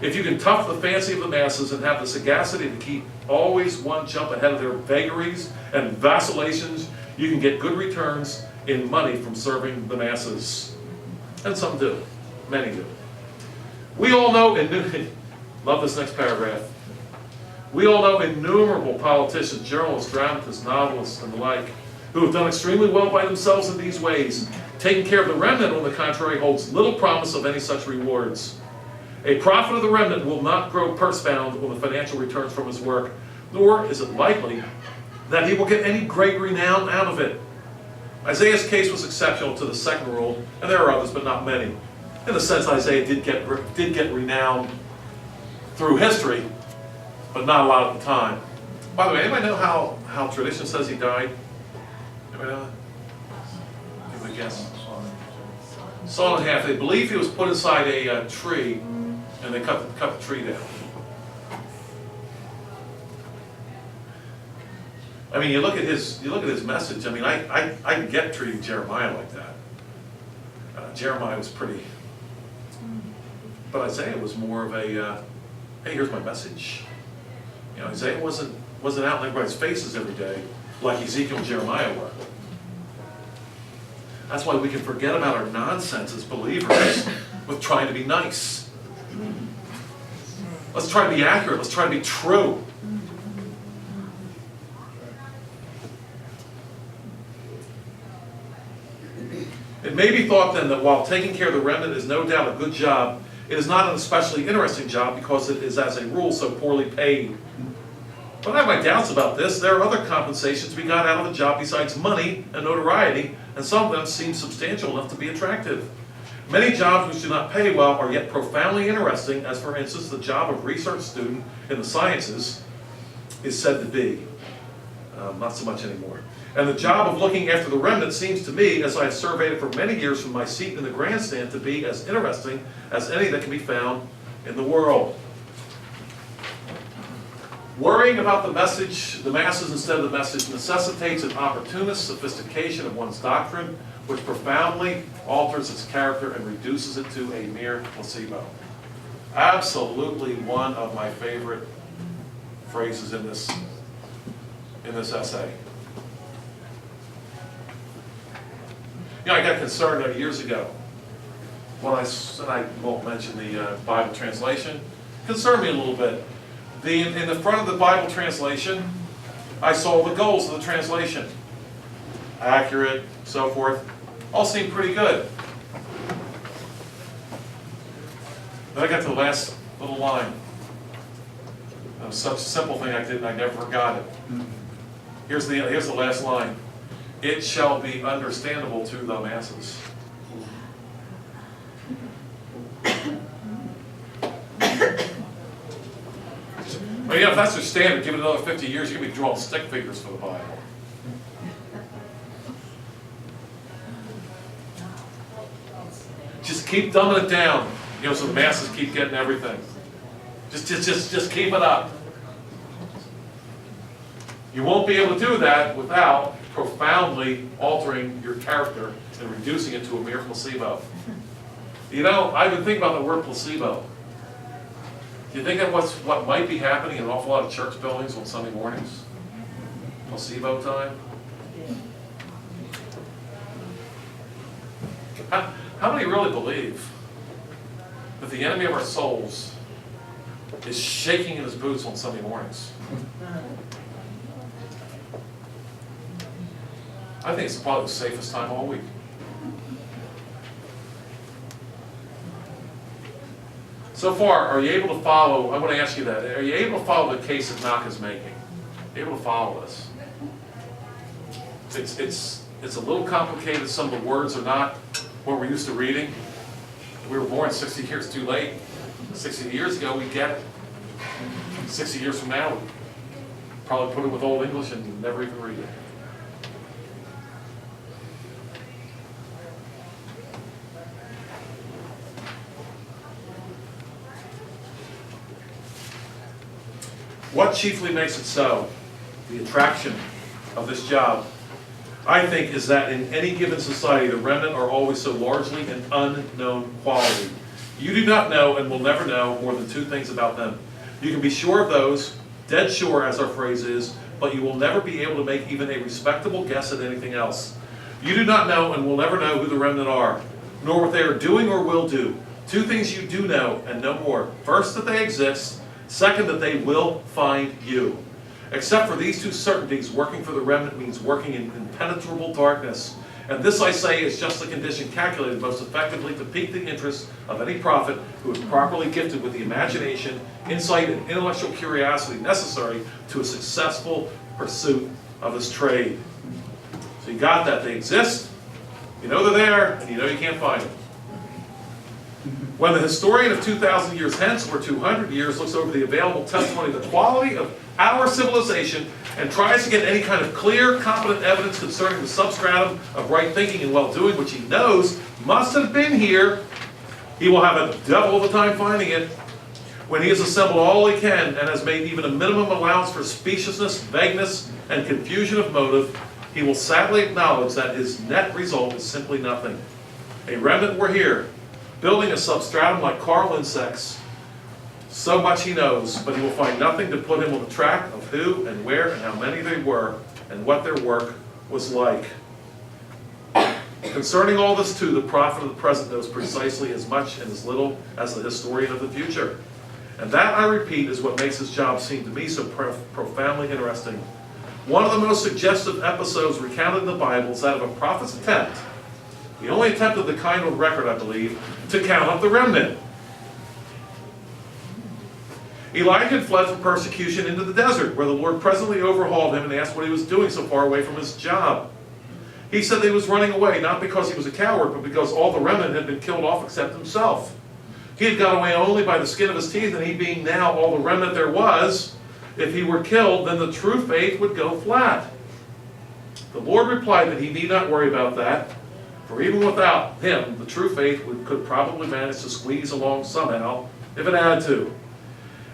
If you can tough the fancy of the masses and have the sagacity to keep always one jump ahead of their vagaries and vacillations, you can get good returns in money from serving the masses. And some do. Many do. We all know, love this next paragraph, we all know innumerable politicians, journalists, dramatists, novelists, and the like, who have done extremely well by themselves in these ways. Taking care of the remnant, on the contrary, holds little promise of any such rewards. A prophet of the remnant will not grow purse-bound on the financial returns from his work, nor is it likely that he will get any great renown out of it. Isaiah's case was exceptional to the second rule, and there are others, but not many. In the sense, Isaiah did get renown through history, but not a lot at the time. By the way, anybody know how tradition says he died? Anybody know that? Give a guess. Sawn in half. They believe he was put inside a tree, and they cut the tree down. I mean, you look at his message. I mean, I can get treating Jeremiah like that. Jeremiah was pretty, but Isaiah was more of a, hey, here's my message. You know, Isaiah wasn't out in everybody's faces every day like Ezekiel and Jeremiah were. That's why we can forget about our nonsense as believers with trying to be nice. Let's try to be accurate. Let's try to be true. It may be thought then that while taking care of the remnant is no doubt a good job, it is not an especially interesting job because it is as a rule so poorly paid. But I have my doubts about this. There are other compensations to be got out of the job besides money and notoriety, and some of them seem substantial enough to be attractive. Many jobs which do not pay well are yet profoundly interesting, as for instance the job of research student in the sciences is said to be. Not so much anymore. And the job of looking after the remnant seems to me, as I have surveyed it for many years from my seat in the grandstand, to be as interesting as any that can be found in the world. Worrying about the message, the masses instead of the message, necessitates an opportunist sophistication of one's doctrine, which profoundly alters its character and reduces it to a mere placebo. Absolutely one of my favorite phrases in this essay. You know, I got concerned years ago when I won't mention the Bible translation, concerned me a little bit. In the front of the Bible translation, I saw the goals of the translation. Accurate, so forth. All seemed pretty good. Then I got to the last little line. It was such a simple thing I never forgot it. Here's the last line. It shall be understandable to the masses. Well, you know, if that's their standard, give it another 50 years, you're going to be drawing stick figures for the Bible. Just keep dumbing it down, you know, so the masses keep getting everything. Just keep it up. You won't be able to do that without profoundly altering your character and reducing it to a mere placebo. You know, I've been thinking about the word placebo. Do you think that what might be happening in an awful lot of church buildings on Sunday mornings? Placebo time? How many really believe that the enemy of our souls is shaking in his boots on Sunday mornings? I think it's probably the safest time all week. So far, are you able to follow? I want to ask you that. Are you able to follow the case that Knock is making? Are you able to follow this? It's a little complicated. Some of the words are not what we're used to reading. We were born 60 years too late. 60 years ago, we get it. 60 years from now, we probably put it with Old English and never even read it. What chiefly makes it so, the attraction of this job, I think, is that in any given society, the remnant are always so largely an unknown quality. You do not know and will never know more than two things about them. You can be sure of those, dead sure as our phrase is, but you will never be able to make even a respectable guess at anything else. You do not know and will never know who the remnant are, nor what they are doing or will do. Two things you do know and no more. First, that they exist. Second, that they will find you. Except for these two certainties, working for the remnant means working in impenetrable darkness. And this, I say, is just the condition calculated most effectively to pique the interest of any prophet who is properly gifted with the imagination, insight, and intellectual curiosity necessary to a successful pursuit of his trade. So you got that. They exist, you know they're there, and you know you can't find them. When the historian of 2,000 years hence, or 200 years, looks over the available testimony of the quality of our civilization and tries to get any kind of clear, competent evidence concerning the substratum of right thinking and well-doing, which he knows must have been here, he will have a devil of a time finding it. When he has assembled all he can and has made even a minimum allowance for speciousness, vagueness, and confusion of motive, he will sadly acknowledge that his net result is simply nothing. A remnant were here, building a substratum like coral insects. So much he knows, but he will find nothing to put him on the track of who and where and how many they were and what their work was like. Concerning all this too, the prophet of the present knows precisely as much and as little as the historian of the future. And that, I repeat, is what makes his job seem to me so profoundly interesting. One of the most suggestive episodes recounted in the Bible is that of a prophet's attempt, the only attempt of the kind on record, I believe, to count up the remnant. Elijah had fled from persecution into the desert, where the Lord presently overhauled him and asked what he was doing so far away from his job. He said that he was running away, not because he was a coward, but because all the remnant had been killed off except himself. He had got away only by the skin of his teeth, and he being now all the remnant there was, if he were killed, then the true faith would go flat. The Lord replied that he need not worry about that, for even without him, the true faith could probably manage to squeeze along somehow, if it had to.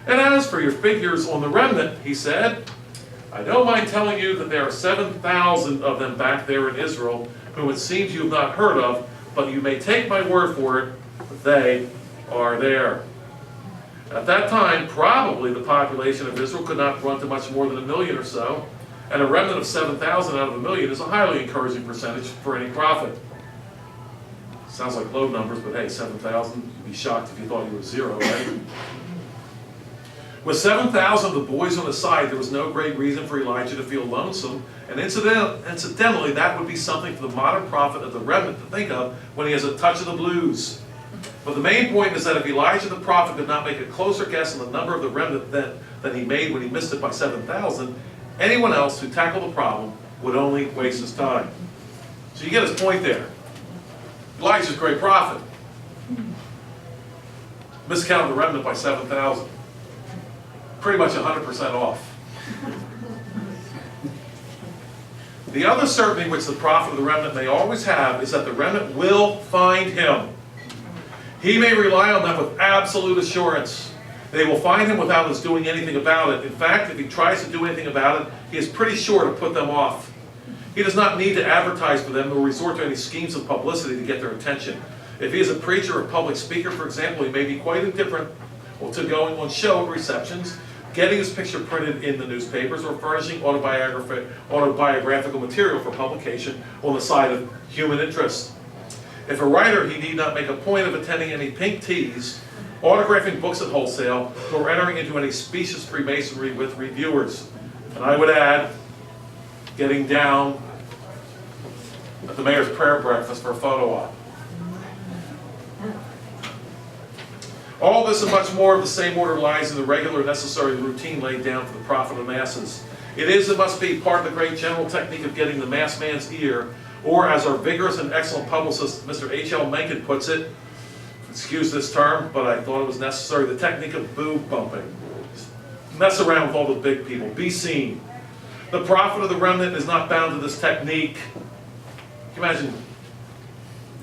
And as for your figures on the remnant, he said, I don't mind telling you that there are 7,000 of them back there in Israel, whom it seems you have not heard of, but you may take my word for it, they are there. At that time, probably the population of Israel could not run to much more than 1 million or so, and a remnant of 7,000 out of 1 million is a highly encouraging percentage for any prophet. Sounds like low numbers, but hey, 7,000, you'd be shocked if you thought you were 0, right? With 7,000 of the boys on his side, there was no great reason for Elijah to feel lonesome, and incidentally, that would be something for the modern prophet of the remnant to think of when he has a touch of the blues. But the main point is that if Elijah the prophet could not make a closer guess on the number of the remnant than he made when he missed it by 7,000, anyone else who tackled the problem would only waste his time. So you get his point there. Elijah's a great prophet. Miscounted the remnant by 7,000. Pretty much 100% off. The other certainty which the prophet of the remnant may always have is that the remnant will find him. He may rely on them with absolute assurance. They will find him without us doing anything about it. In fact, if he tries to do anything about it, he is pretty sure to put them off. He does not need to advertise for them or resort to any schemes of publicity to get their attention. If he is a preacher or public speaker, for example, he may be quite indifferent to going on show at receptions, getting his picture printed in the newspapers, or furnishing autobiographical material for publication on the side of human interest. If a writer, he need not make a point of attending any pink teas, autographing books at wholesale, nor entering into any specious Freemasonry with reviewers. And I would add, getting down at the mayor's prayer breakfast for a photo op. All this and much more of the same order lies in the regular necessary routine laid down for the prophet of the masses. It is and must be part of the great general technique of getting the mass man's ear, or as our vigorous and excellent publicist, Mr. H.L. Mencken puts it, excuse this term, but I thought it was necessary, the technique of boob bumping. Mess around with all the big people. Be seen. The prophet of the remnant is not bound to this technique. Can you imagine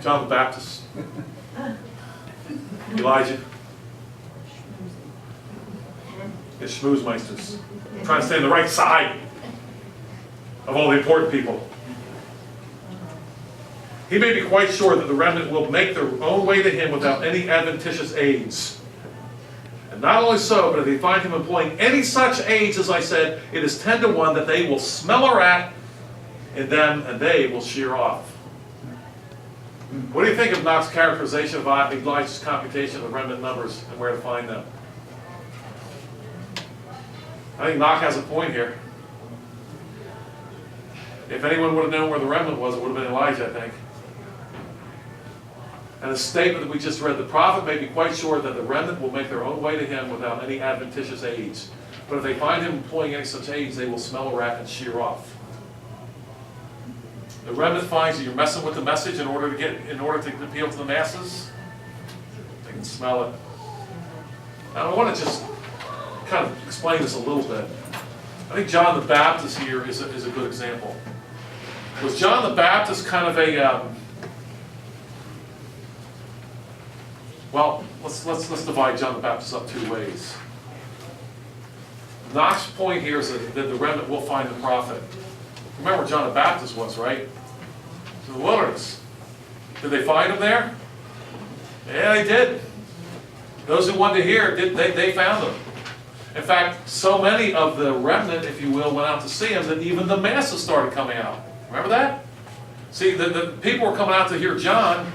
John the Baptist? Elijah? His schmoozmeisters. Trying to stay on the right side of all the important people. He may be quite sure that the remnant will make their own way to him without any adventitious aids. And not only so, but if they find him employing any such aids, as I said, it is 10 to 1 that they will smell a rat in them and they will sheer off. What do you think of Knox's characterization of Elijah's computation of the remnant numbers and where to find them? I think Knox has a point here. If anyone would have known where the remnant was, it would have been Elijah, I think. And the statement that we just read, the prophet may be quite sure that the remnant will make their own way to him without any adventitious aids. But if they find him employing any such aids, they will smell a rat and sheer off. The remnant finds that you're messing with the message in order to appeal to the masses. They can smell it. Now I want to just kind of explain this a little bit. I think John the Baptist here is a good example. Was John the Baptist kind of a well, let's divide John the Baptist up 2 ways. Knox's point here is that the remnant will find the prophet. Remember where John the Baptist was, right? In the wilderness. Did they find him there? Yeah, they did. Those who wanted to hear, they found him. In fact, so many of the remnant, if you will, went out to see him that even the masses started coming out. Remember that? See, the people were coming out to hear John,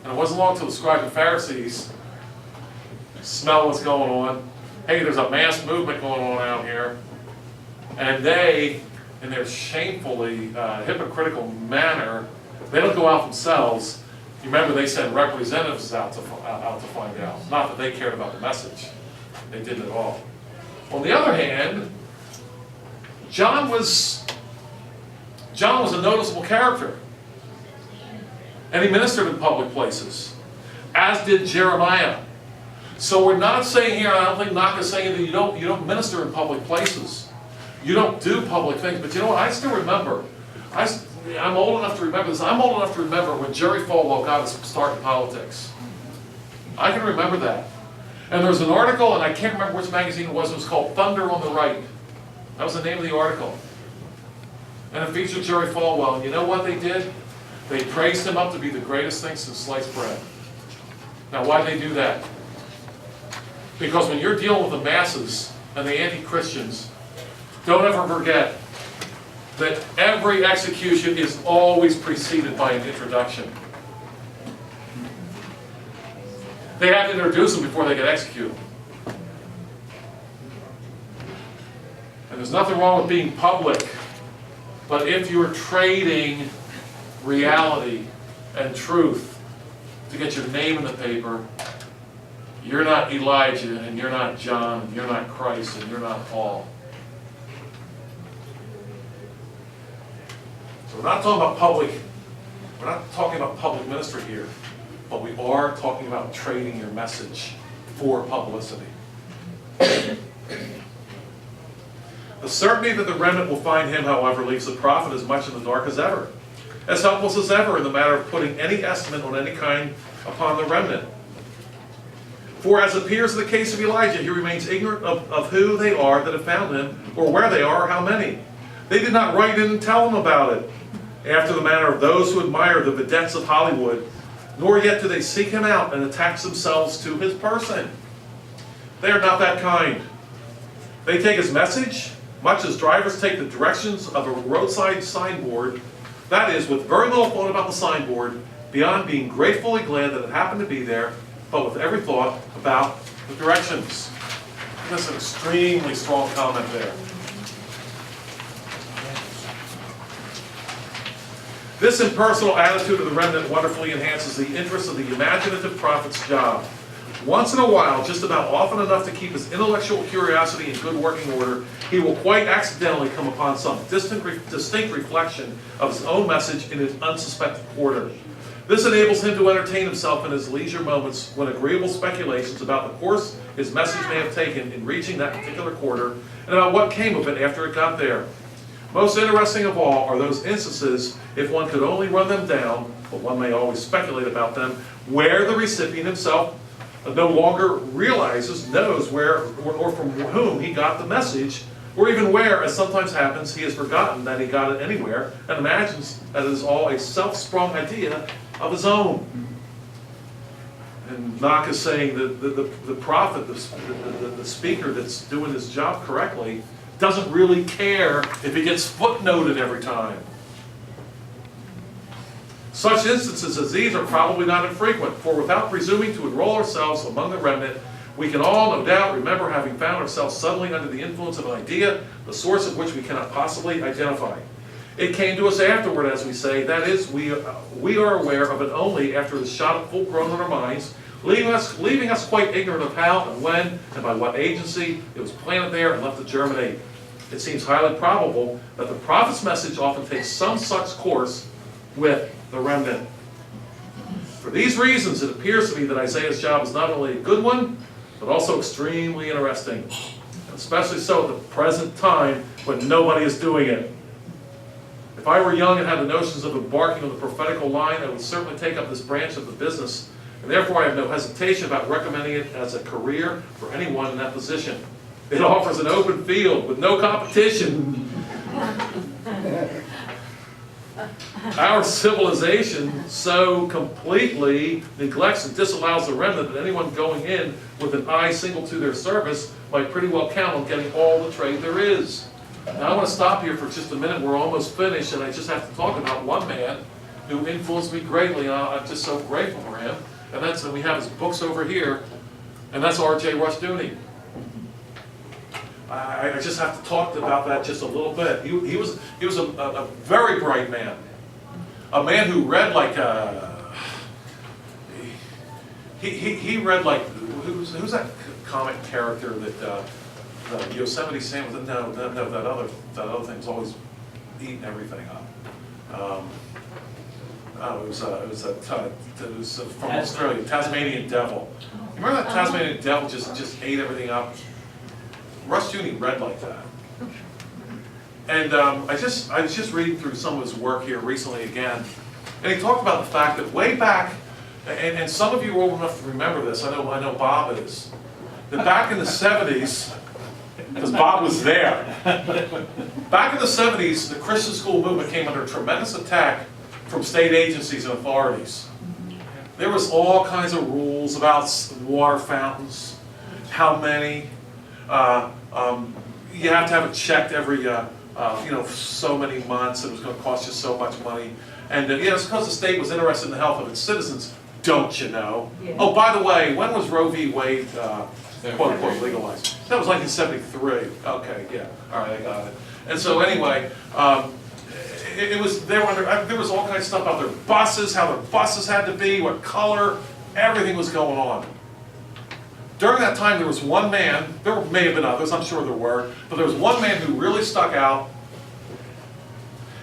and it wasn't long until the scribes and Pharisees smell what's going on. Hey, there's a mass movement going on out here. And they, in their shamefully hypocritical manner, they don't go out themselves. You remember they sent representatives out to find out. Not that they cared about the message. They didn't at all. On the other hand, John was a noticeable character. And he ministered in public places, as did Jeremiah. So we're not saying here, I don't think Knox is saying that you don't minister in public places. You don't do public things. But you know what? I still remember. I'm old enough to remember this. I'm old enough to remember when Jerry Falwell got his start in politics. I can remember that. And there was an article, and I can't remember which magazine it was called Thunder on the Right. That was the name of the article. And it featured Jerry Falwell. And you know what they did? They praised him up to be the greatest thing since sliced bread. Now, why'd they do that? Because when you're dealing with the masses and the anti-Christians, don't ever forget that every execution is always preceded by an introduction. They have to introduce them before they get executed. And there's nothing wrong with being public, but if you're trading reality and truth to get your name in the paper, you're not Elijah, and you're not John, and you're not Christ, and you're not Paul. So we're not talking about public ministry here, but we are talking about trading your message for publicity. The certainty that the remnant will find him, however, leaves the prophet as much in the dark as ever, as helpless as ever in the matter of putting any estimate on any kind upon the remnant. For as appears in the case of Elijah, he remains ignorant of who they are that have found him, or where they are, or how many. They did not write in and tell him about it, after the manner of those who admire the vedettes of Hollywood, nor yet do they seek him out and attach themselves to his person. They are not that kind. They take his message, much as drivers take the directions of a roadside signboard, that is, with very little thought about the signboard, beyond being gratefully glad that it happened to be there, but with every thought about the directions. That's an extremely strong comment there. This impersonal attitude of the remnant wonderfully enhances the interest of the imaginative prophet's job. Once in a while, just about often enough to keep his intellectual curiosity in good working order, he will quite accidentally come upon some distinct reflection of his own message in an unsuspected quarter. This enables him to entertain himself in his leisure moments when agreeable speculations about the course his message may have taken in reaching that particular quarter, and about what came of it after it got there. Most interesting of all are those instances, if one could only run them down, but one may always speculate about them, where the recipient himself no longer realizes, knows where or from whom he got the message, or even where, as sometimes happens, he has forgotten that he got it anywhere and imagines that it is all a self-sprung idea of his own. And Knock is saying that the prophet, the speaker that's doing his job correctly, doesn't really care if he gets footnoted every time. Such instances as these are probably not infrequent, for without presuming to enroll ourselves among the remnant, we can all, no doubt, remember having found ourselves suddenly under the influence of an idea, the source of which we cannot possibly identify. It came to us afterward, as we say, that is, we are aware of it only after it is shot up full grown in our minds, leaving us quite ignorant of how and when and by what agency it was planted there and left to germinate. It seems highly probable that the prophet's message often takes some such course with the remnant. For these reasons, it appears to me that Isaiah's job is not only a good one, but also extremely interesting, and especially so at the present time when nobody is doing it. If I were young and had the notions of embarking on the prophetical line, I would certainly take up this branch of the business, and therefore I have no hesitation about recommending it as a career for anyone in that position. It offers an open field with no competition. Our civilization so completely neglects and disallows the remnant that anyone going in with an eye single to their service might pretty well count on getting all the trade there is. Now I want to stop here for just a minute. We're almost finished, and I just have to talk about one man who influenced me greatly, and I'm just so grateful for him. And that's, and we have his books over here, and that's R.J. Rushdoony. I just have to talk about that just a little bit. He was a very bright man, a man who read like he read like who's that comic character that the Yosemite Sam was no that other thing was always eating everything up. It was from Australia, Tasmanian Devil. You remember that Tasmanian Devil just ate everything up? Rushdoony read like that. And I was just reading through some of his work here recently again, and he talked about the fact that way back, and some of you are old enough to remember this, I know Bob is, that back in the 70s, because Bob was there, back in the 70s, the Christian school movement came under tremendous attack from state agencies and authorities. There was all kinds of rules about water fountains. how many. You have to have it checked every, so many months. It was going to cost you so much money. And it's because the state was interested in the health of its citizens, don't you know? Yeah. Oh, by the way, when was Roe v. Wade, quote unquote, legalized? That was 1973. Okay, yeah, all right, I got it. And so anyway, there was all kinds of stuff about their buses, how their buses had to be, what color, everything was going on. During that time, there was one man, there may have been others, I'm sure there were, but there was one man who really stuck out,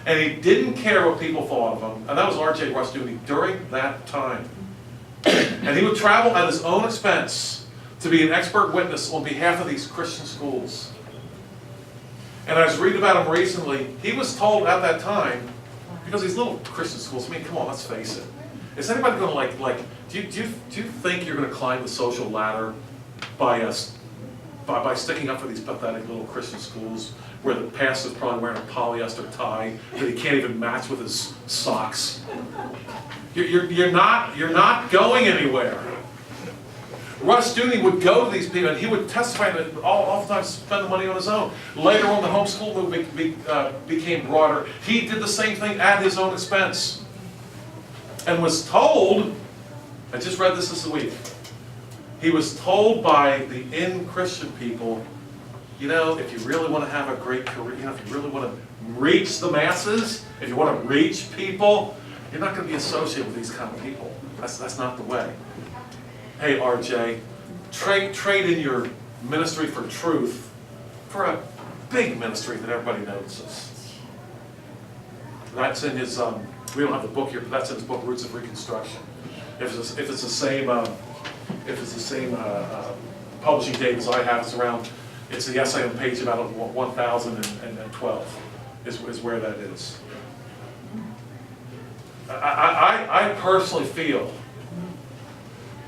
and he didn't care what people thought of him, and that was R.J. Rushdoony during that time. And he would travel at his own expense to be an expert witness on behalf of these Christian schools. And I was reading about him recently. He was told at that time, because these little Christian schools, I mean, come on, let's face it. Is anybody going to do you think you're going to climb the social ladder by sticking up for these pathetic little Christian schools where the pastor's probably wearing a polyester tie that he can't even match with his socks? You're not going anywhere. Rushdoony would go to these people and he would testify and oftentimes spend the money on his own. Later on, the homeschool movement became broader. He did the same thing at his own expense. And was told, I just read this week, he was told by the in-Christian people, if you really want to have a great career, if you really want to reach the masses, if you want to reach people, you're not going to be associated with these kind of people. That's not the way. Hey, RJ, trade in your ministry for truth for a big ministry that everybody notices. That's in his, we don't have the book here, but that's in his book, Roots of Reconstruction. If it's the same publishing date as I have, it's the essay on page about 1012 is where that is. I personally feel,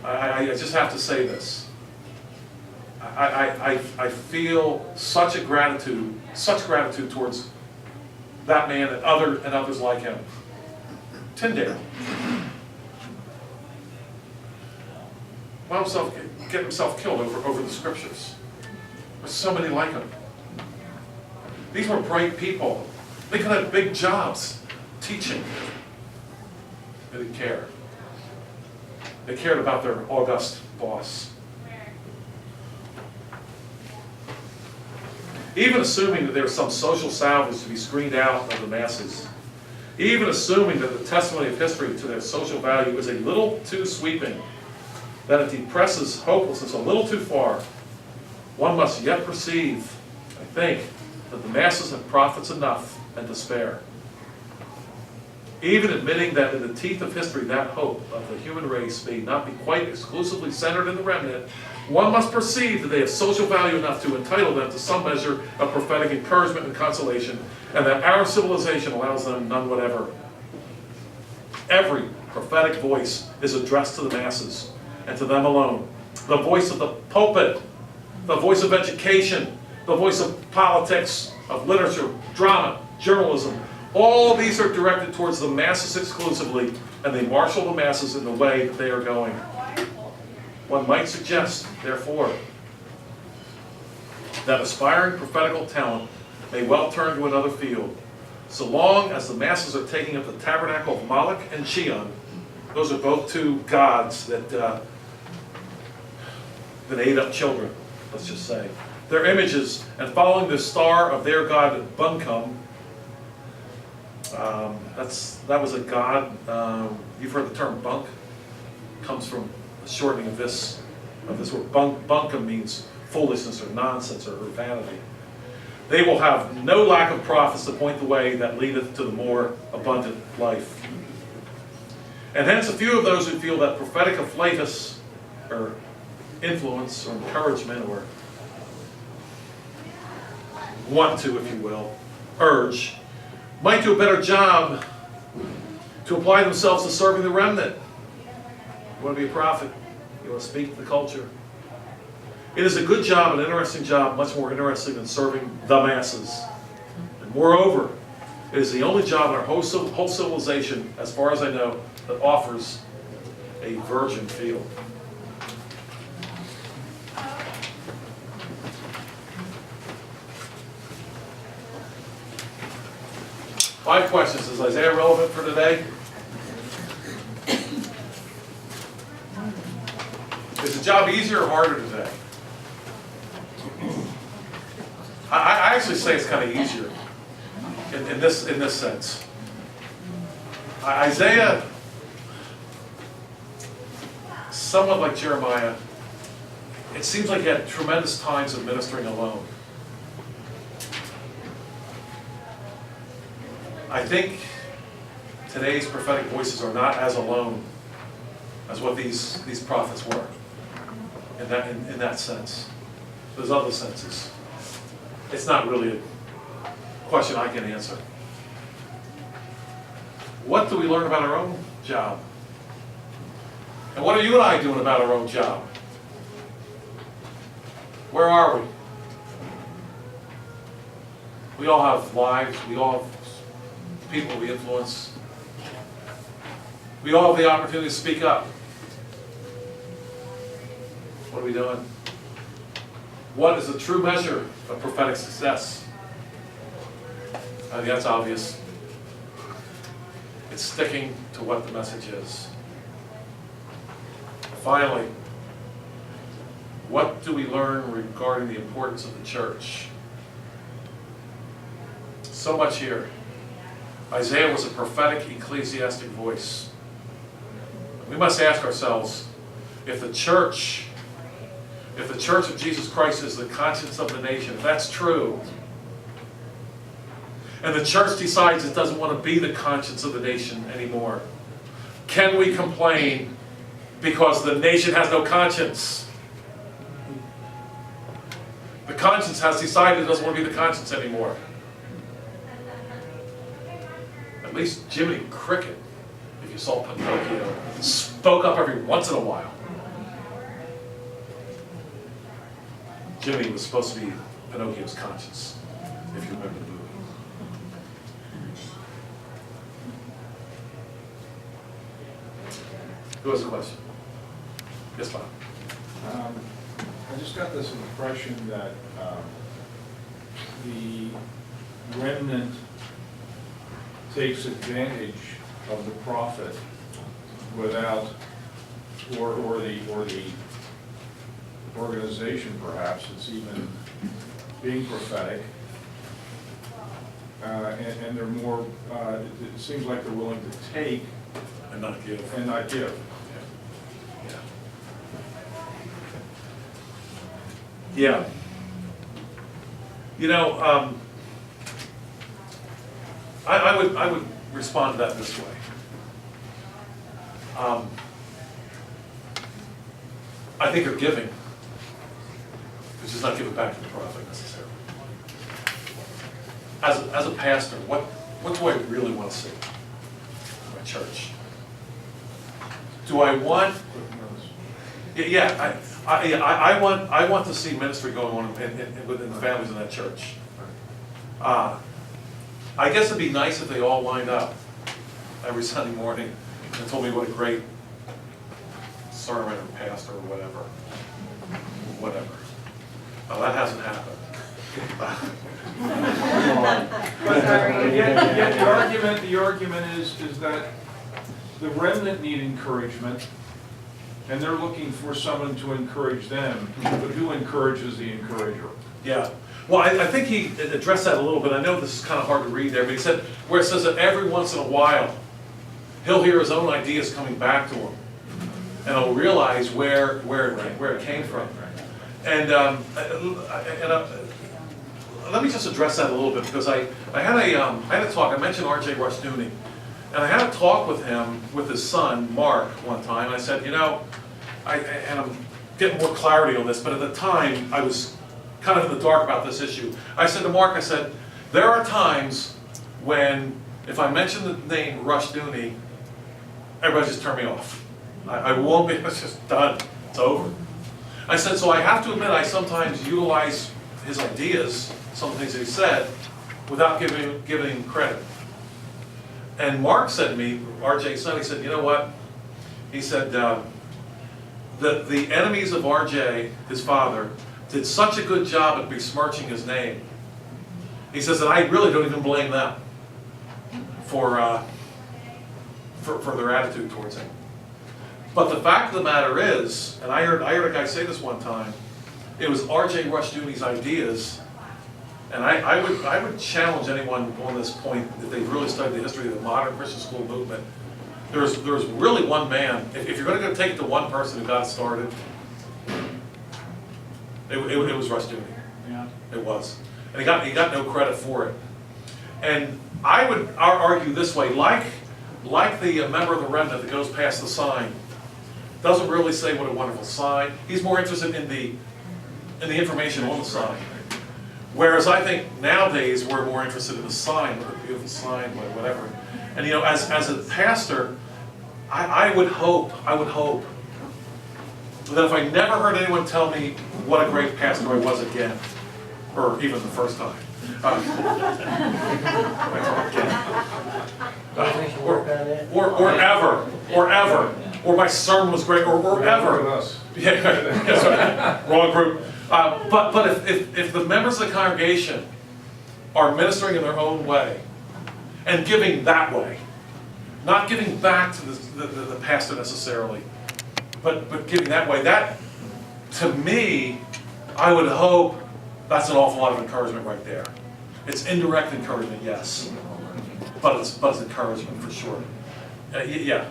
I just have to say this, I feel such gratitude towards that man and others like him. Tyndale. Wound himself, get himself killed over the scriptures. There's so many like him. These were bright people. They could have big jobs teaching. They didn't care. They cared about their august boss. Even assuming that there was some social salvage to be screened out of the masses, even assuming that the testimony of history to their social value is a little too sweeping, that it depresses hopelessness a little too far, one must yet perceive, I think, that the masses have prophets enough and to spare. Even admitting that in the teeth of history that hope of the human race may not be quite exclusively centered in the remnant, one must perceive that they have social value enough to entitle them to some measure of prophetic encouragement and consolation, and that our civilization allows them none whatever. Every prophetic voice is addressed to the masses, and to them alone. The voice of the pulpit, the voice of education, the voice of politics, of literature, drama, journalism, all these are directed towards the masses exclusively, and they marshal the masses in the way that they are going. One might suggest, therefore, that aspiring prophetical talent may well turn to another field, so long as the masses are taking up the tabernacle of Moloch and Cheon. Those are both two gods that ate up children, let's just say. Their images, and following the star of their god Bunkum. That was a god, you've heard the term bunk, comes from a shortening of this word. Bunkum means foolishness or nonsense or vanity. They will have no lack of prophets to point the way that leadeth to the more abundant life. And hence a few of those who feel that prophetic afflatus, or influence, or encouragement, or want to, if you will, urge, might do a better job to apply themselves to serving the remnant. You want to be a prophet? You want to speak to the culture? It is a good job, an interesting job, much more interesting than serving the masses. And moreover, it is the only job in our whole civilization, as far as I know, that offers a virgin field. 5 questions. Is Isaiah relevant for today? Is the job easier or harder today? I actually say it's kind of easier in this sense. Isaiah, somewhat like Jeremiah, it seems like he had tremendous times of ministering alone. I think today's prophetic voices are not as alone as what these prophets were in that sense. There's other senses. It's not really a question I can answer. What do we learn about our own job? And what are you and I doing about our own job? Where are we? We all have lives. We all have people we influence. We all have the opportunity to speak up. What are we doing? What is the true measure of prophetic success? I think that's obvious. It's sticking to what the message is. Finally, what do we learn regarding the importance of the church? So much here. Isaiah was a prophetic ecclesiastic voice. We must ask ourselves, if the church of Jesus Christ is the conscience of the nation, if that's true, and the church decides it doesn't want to be the conscience of the nation anymore, can we complain because the nation has no conscience? The conscience has decided it doesn't want to be the conscience anymore. At least Jiminy Cricket, if you saw Pinocchio, spoke up every once in a while. Jiminy was supposed to be Pinocchio's conscience, if you remember the movie. Who has a question? Yes, Bob. I just got this impression that the remnant takes advantage of the prophet without, or the organization perhaps, it's even being prophetic, and they're more, it seems like they're willing to take And not give. and not give. Yeah. You know, I would respond to that this way. I think they're giving, which is not giving back to the prophet necessarily. As a pastor, what do I really want to see in my church? Do I want? Yeah, I want to see ministry going on within the families in that church. I guess it'd be nice if they all lined up every Sunday morning and told me what a great sermon or pastor or whatever. Well, that hasn't happened. But yet the argument is that the remnant need encouragement, and they're looking for someone to encourage them. But who encourages the encourager? Yeah. Well, I think he addressed that a little bit. I know this is kind of hard to read there, but he said, where it says that every once in a while, he'll hear his own ideas coming back to him, and he'll realize where it came from. And let me just address that a little bit, because I had a talk. I mentioned R.J. Rushdoony, and I had a talk with him with his son Mark one time. And I said, you know, and I'm getting more clarity on this, but at the time I was kind of in the dark about this issue. I said to Mark, I said, there are times when if I mention the name Rushdoony, everybody just turn me off. I won't be. It's just done. It's over. I said, so I have to admit I sometimes utilize his ideas, some things that he said, without giving him credit. And Mark said to me, RJ's son, he said, you know what? He said, the enemies of RJ, his father, did such a good job at besmirching his name. He says that I really don't even blame them. for their attitude towards him. But the fact of the matter is, and I heard a guy say this one time, it was R.J. Rushdoony's ideas, and I would challenge anyone on this point if they've really studied the history of the modern Christian school movement. There's really one man. If you're going to take it to one person who got it started, it was Rushdoony. Yeah. It was, and he got no credit for it. And I would argue this way, like the member of the Remnant that goes past the sign, doesn't really say what a wonderful sign. He's more interested in the information on the sign. Whereas I think nowadays we're more interested in the sign, what a beautiful sign, whatever. And you know, as a pastor, I would hope that if I never heard anyone tell me what a great pastor I was again, or even the first time, or ever, or my sermon was great, or ever. Yeah, that's right. Wrong group. But if the members of the congregation are ministering in their own way and giving that way, not giving back to the pastor necessarily, but giving that way, that to me, I would hope that's an awful lot of encouragement right there. It's indirect encouragement, yes, but it's encouragement for sure. Yeah.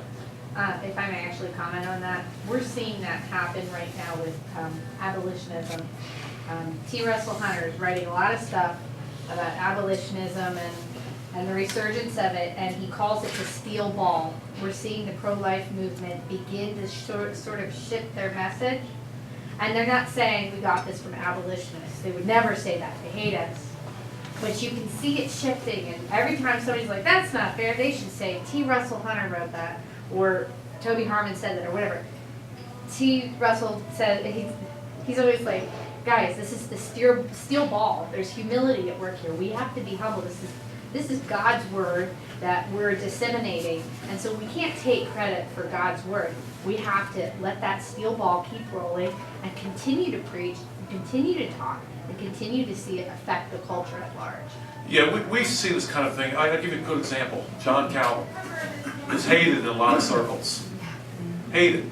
If I may actually comment on that, we're seeing that happen right now with abolitionism. T. Russell Hunter is writing a lot of stuff about abolitionism and the resurgence of it, and he calls it the steel ball. We're seeing the pro-life movement begin to sort of shift their message, and they're not saying we got this from abolitionists. They would never say that. They hate us. But you can see it shifting, and every time somebody's like, that's not fair, they should say, T. Russell Hunter wrote that, or Toby Harmon said that, or whatever. T. Russell said, he's always like, guys, this is the steel ball. There's humility at work here. We have to be humble. This is God's word that we're disseminating, and so we can't take credit for God's word. We have to let that steel ball keep rolling and continue to preach, and continue to talk, and continue to see it affect the culture at large. Yeah, we see this kind of thing. I'll give you a good example. John Calvin is hated in a lot of circles. Hated.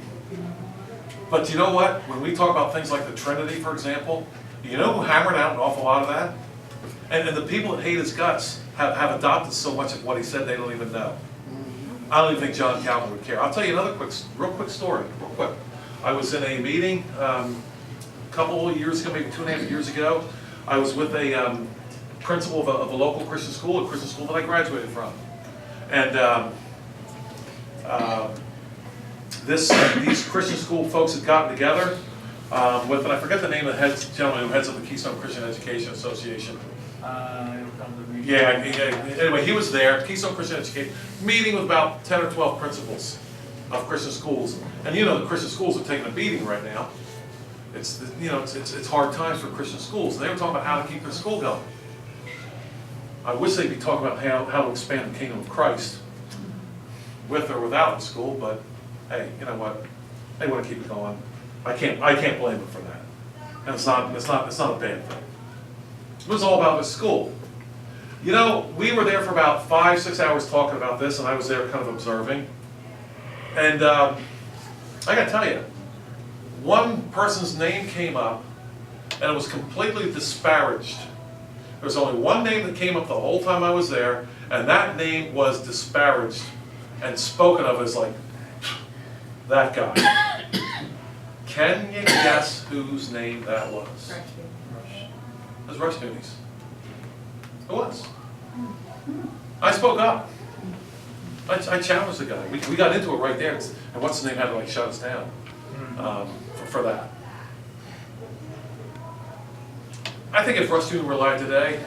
But you know what? When we talk about things like the Trinity, for example, you know who hammered out an awful lot of that? And the people that hate his guts have adopted so much of what he said they don't even know. I don't even think John Calvin would care. I'll tell you another real quick story, real quick. I was in a meeting a couple of years ago, maybe 2.5 years ago. I was with a principal of a local Christian school that I graduated from. And these Christian school folks had gotten together with, and I forget the name of the gentleman who heads up the Keystone Christian Education Association. Yeah, anyway, he was there, Keystone Christian Education, meeting with about 10 or 12 principals of Christian schools. And you know, the Christian schools are taking a beating right now. It's hard times for Christian schools. And they were talking about how to keep their school going. I wish they'd be talking about how to expand the kingdom of Christ with or without the school, but hey, you know what? They want to keep it going. I can't blame them for that. And it's not a bad thing. It was all about the school. You know, we were there for about 5-6 hours talking about this, and I was there kind of observing. And I gotta tell you, one person's name came up, and it was completely disparaged. There was only one name that came up the whole time I was there, and that name was disparaged and spoken of as like, that guy. Can you guess whose name that was? It was Rushdoony's. It was. I spoke up. I challenged the guy. We got into it right there, and what's his name had to like shut us down for that. I think if Rushdoony were alive today,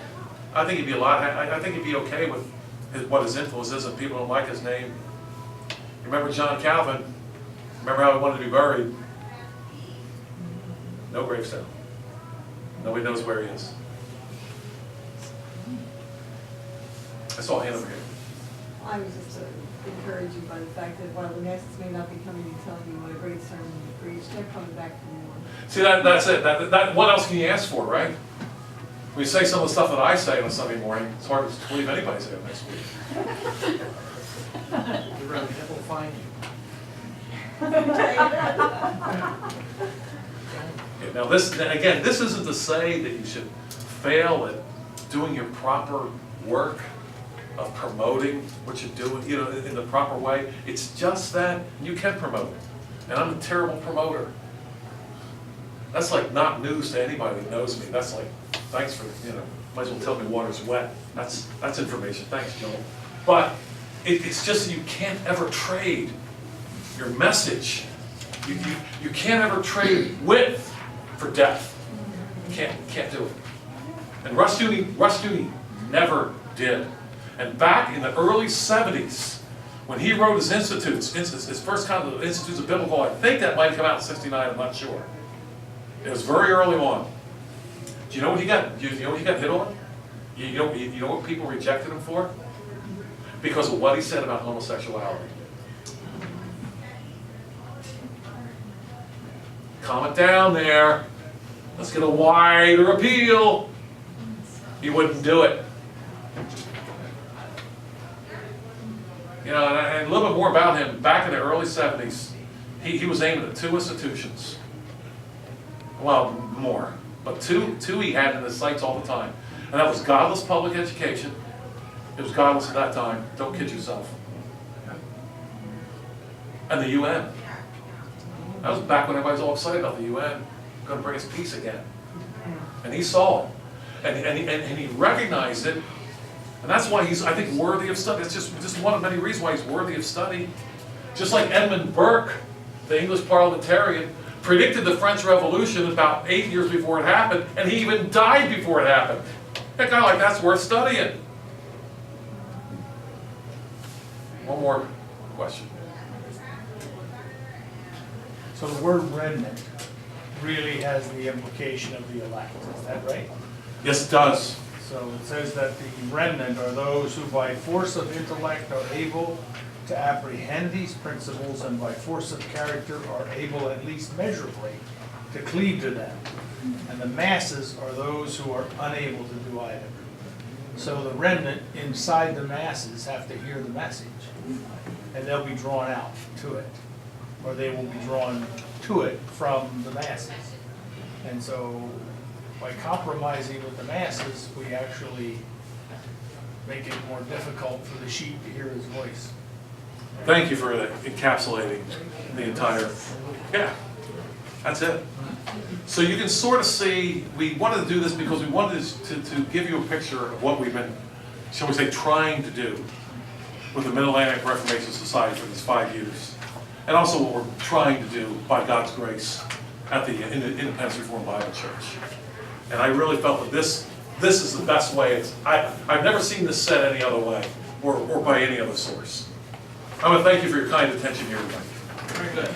I think he'd be I think he'd be okay with what his influence is, and people don't like his name. Remember John Calvin? Remember how he wanted to be buried? No gravestone. Nobody knows where he is. I saw a hand over here. I was just encouraged by the fact that while the nests may not be coming and telling you what a great sermon you preached, they're coming back for more. See, that's it. What else can you ask for, right? When you say some of the stuff that I say on a Sunday morning, it's hard to believe anybody say it next week. The Remnant will find you. Okay, now this, again, this isn't to say that you should fail at doing your proper work of promoting what you're doing, you know, in the proper way. It's just that you can promote it. And I'm a terrible promoter. That's like not news to anybody that knows me. That's like, thanks for, you know, might as well tell me water's wet. That's information. Thanks, Joel. But it's just that you can't ever trade your message. You can't ever trade width for depth. You can't do it. And Russ Dooney never did. And back in the early 70s, when he wrote his institutes, his first kind of Institutes of Biblical, I think that might come out in '69, I'm not sure. It was very early on. Do you know what he got? Do you know what he got hit on? You know what people rejected him for? Because of what he said about homosexuality. Calm it down there. Let's get a wider appeal. He wouldn't do it. You know, and a little bit more about him. Back in the early 70s, he was aiming at 2 institutions. Well, more. But two he had in his sights all the time. And that was godless public education. It was godless at that time. Don't kid yourself. And the UN. That was back when everybody was all excited about the UN. Going to bring us peace again. And he saw it. And he recognized it. And that's why he's, I think, worthy of study. It's just one of many reasons why he's worthy of study. Just like Edmund Burke, the English parliamentarian, predicted the French Revolution about 8 years before it happened, and he even died before it happened. A guy like that's worth studying. One more question. So the word remnant really has the implication of the elect, is that right? Yes, it does. So it says that the remnant are those who by force of intellect are able to apprehend these principles and by force of character are able at least measurably to cleave to them. And the masses are those who are unable to do either. So the remnant inside the masses have to hear the message and they'll be drawn out to it, or they will be drawn to it from the masses. And so by compromising with the masses, we actually make it more difficult for the sheep to hear his voice. Thank you for encapsulating the entire, yeah, that's it. So you can sort of see, we wanted to do this because we wanted to give you a picture of what we've been, shall we say, trying to do with the Mid-Atlantic Reformation Society for these 5 years. And also what we're trying to do, by God's grace, at the Independence Reformed Bible Church. And I really felt that this is the best way. I've never seen this said any other way, or by any other source. I want to thank you for your kind attention here tonight. Very good.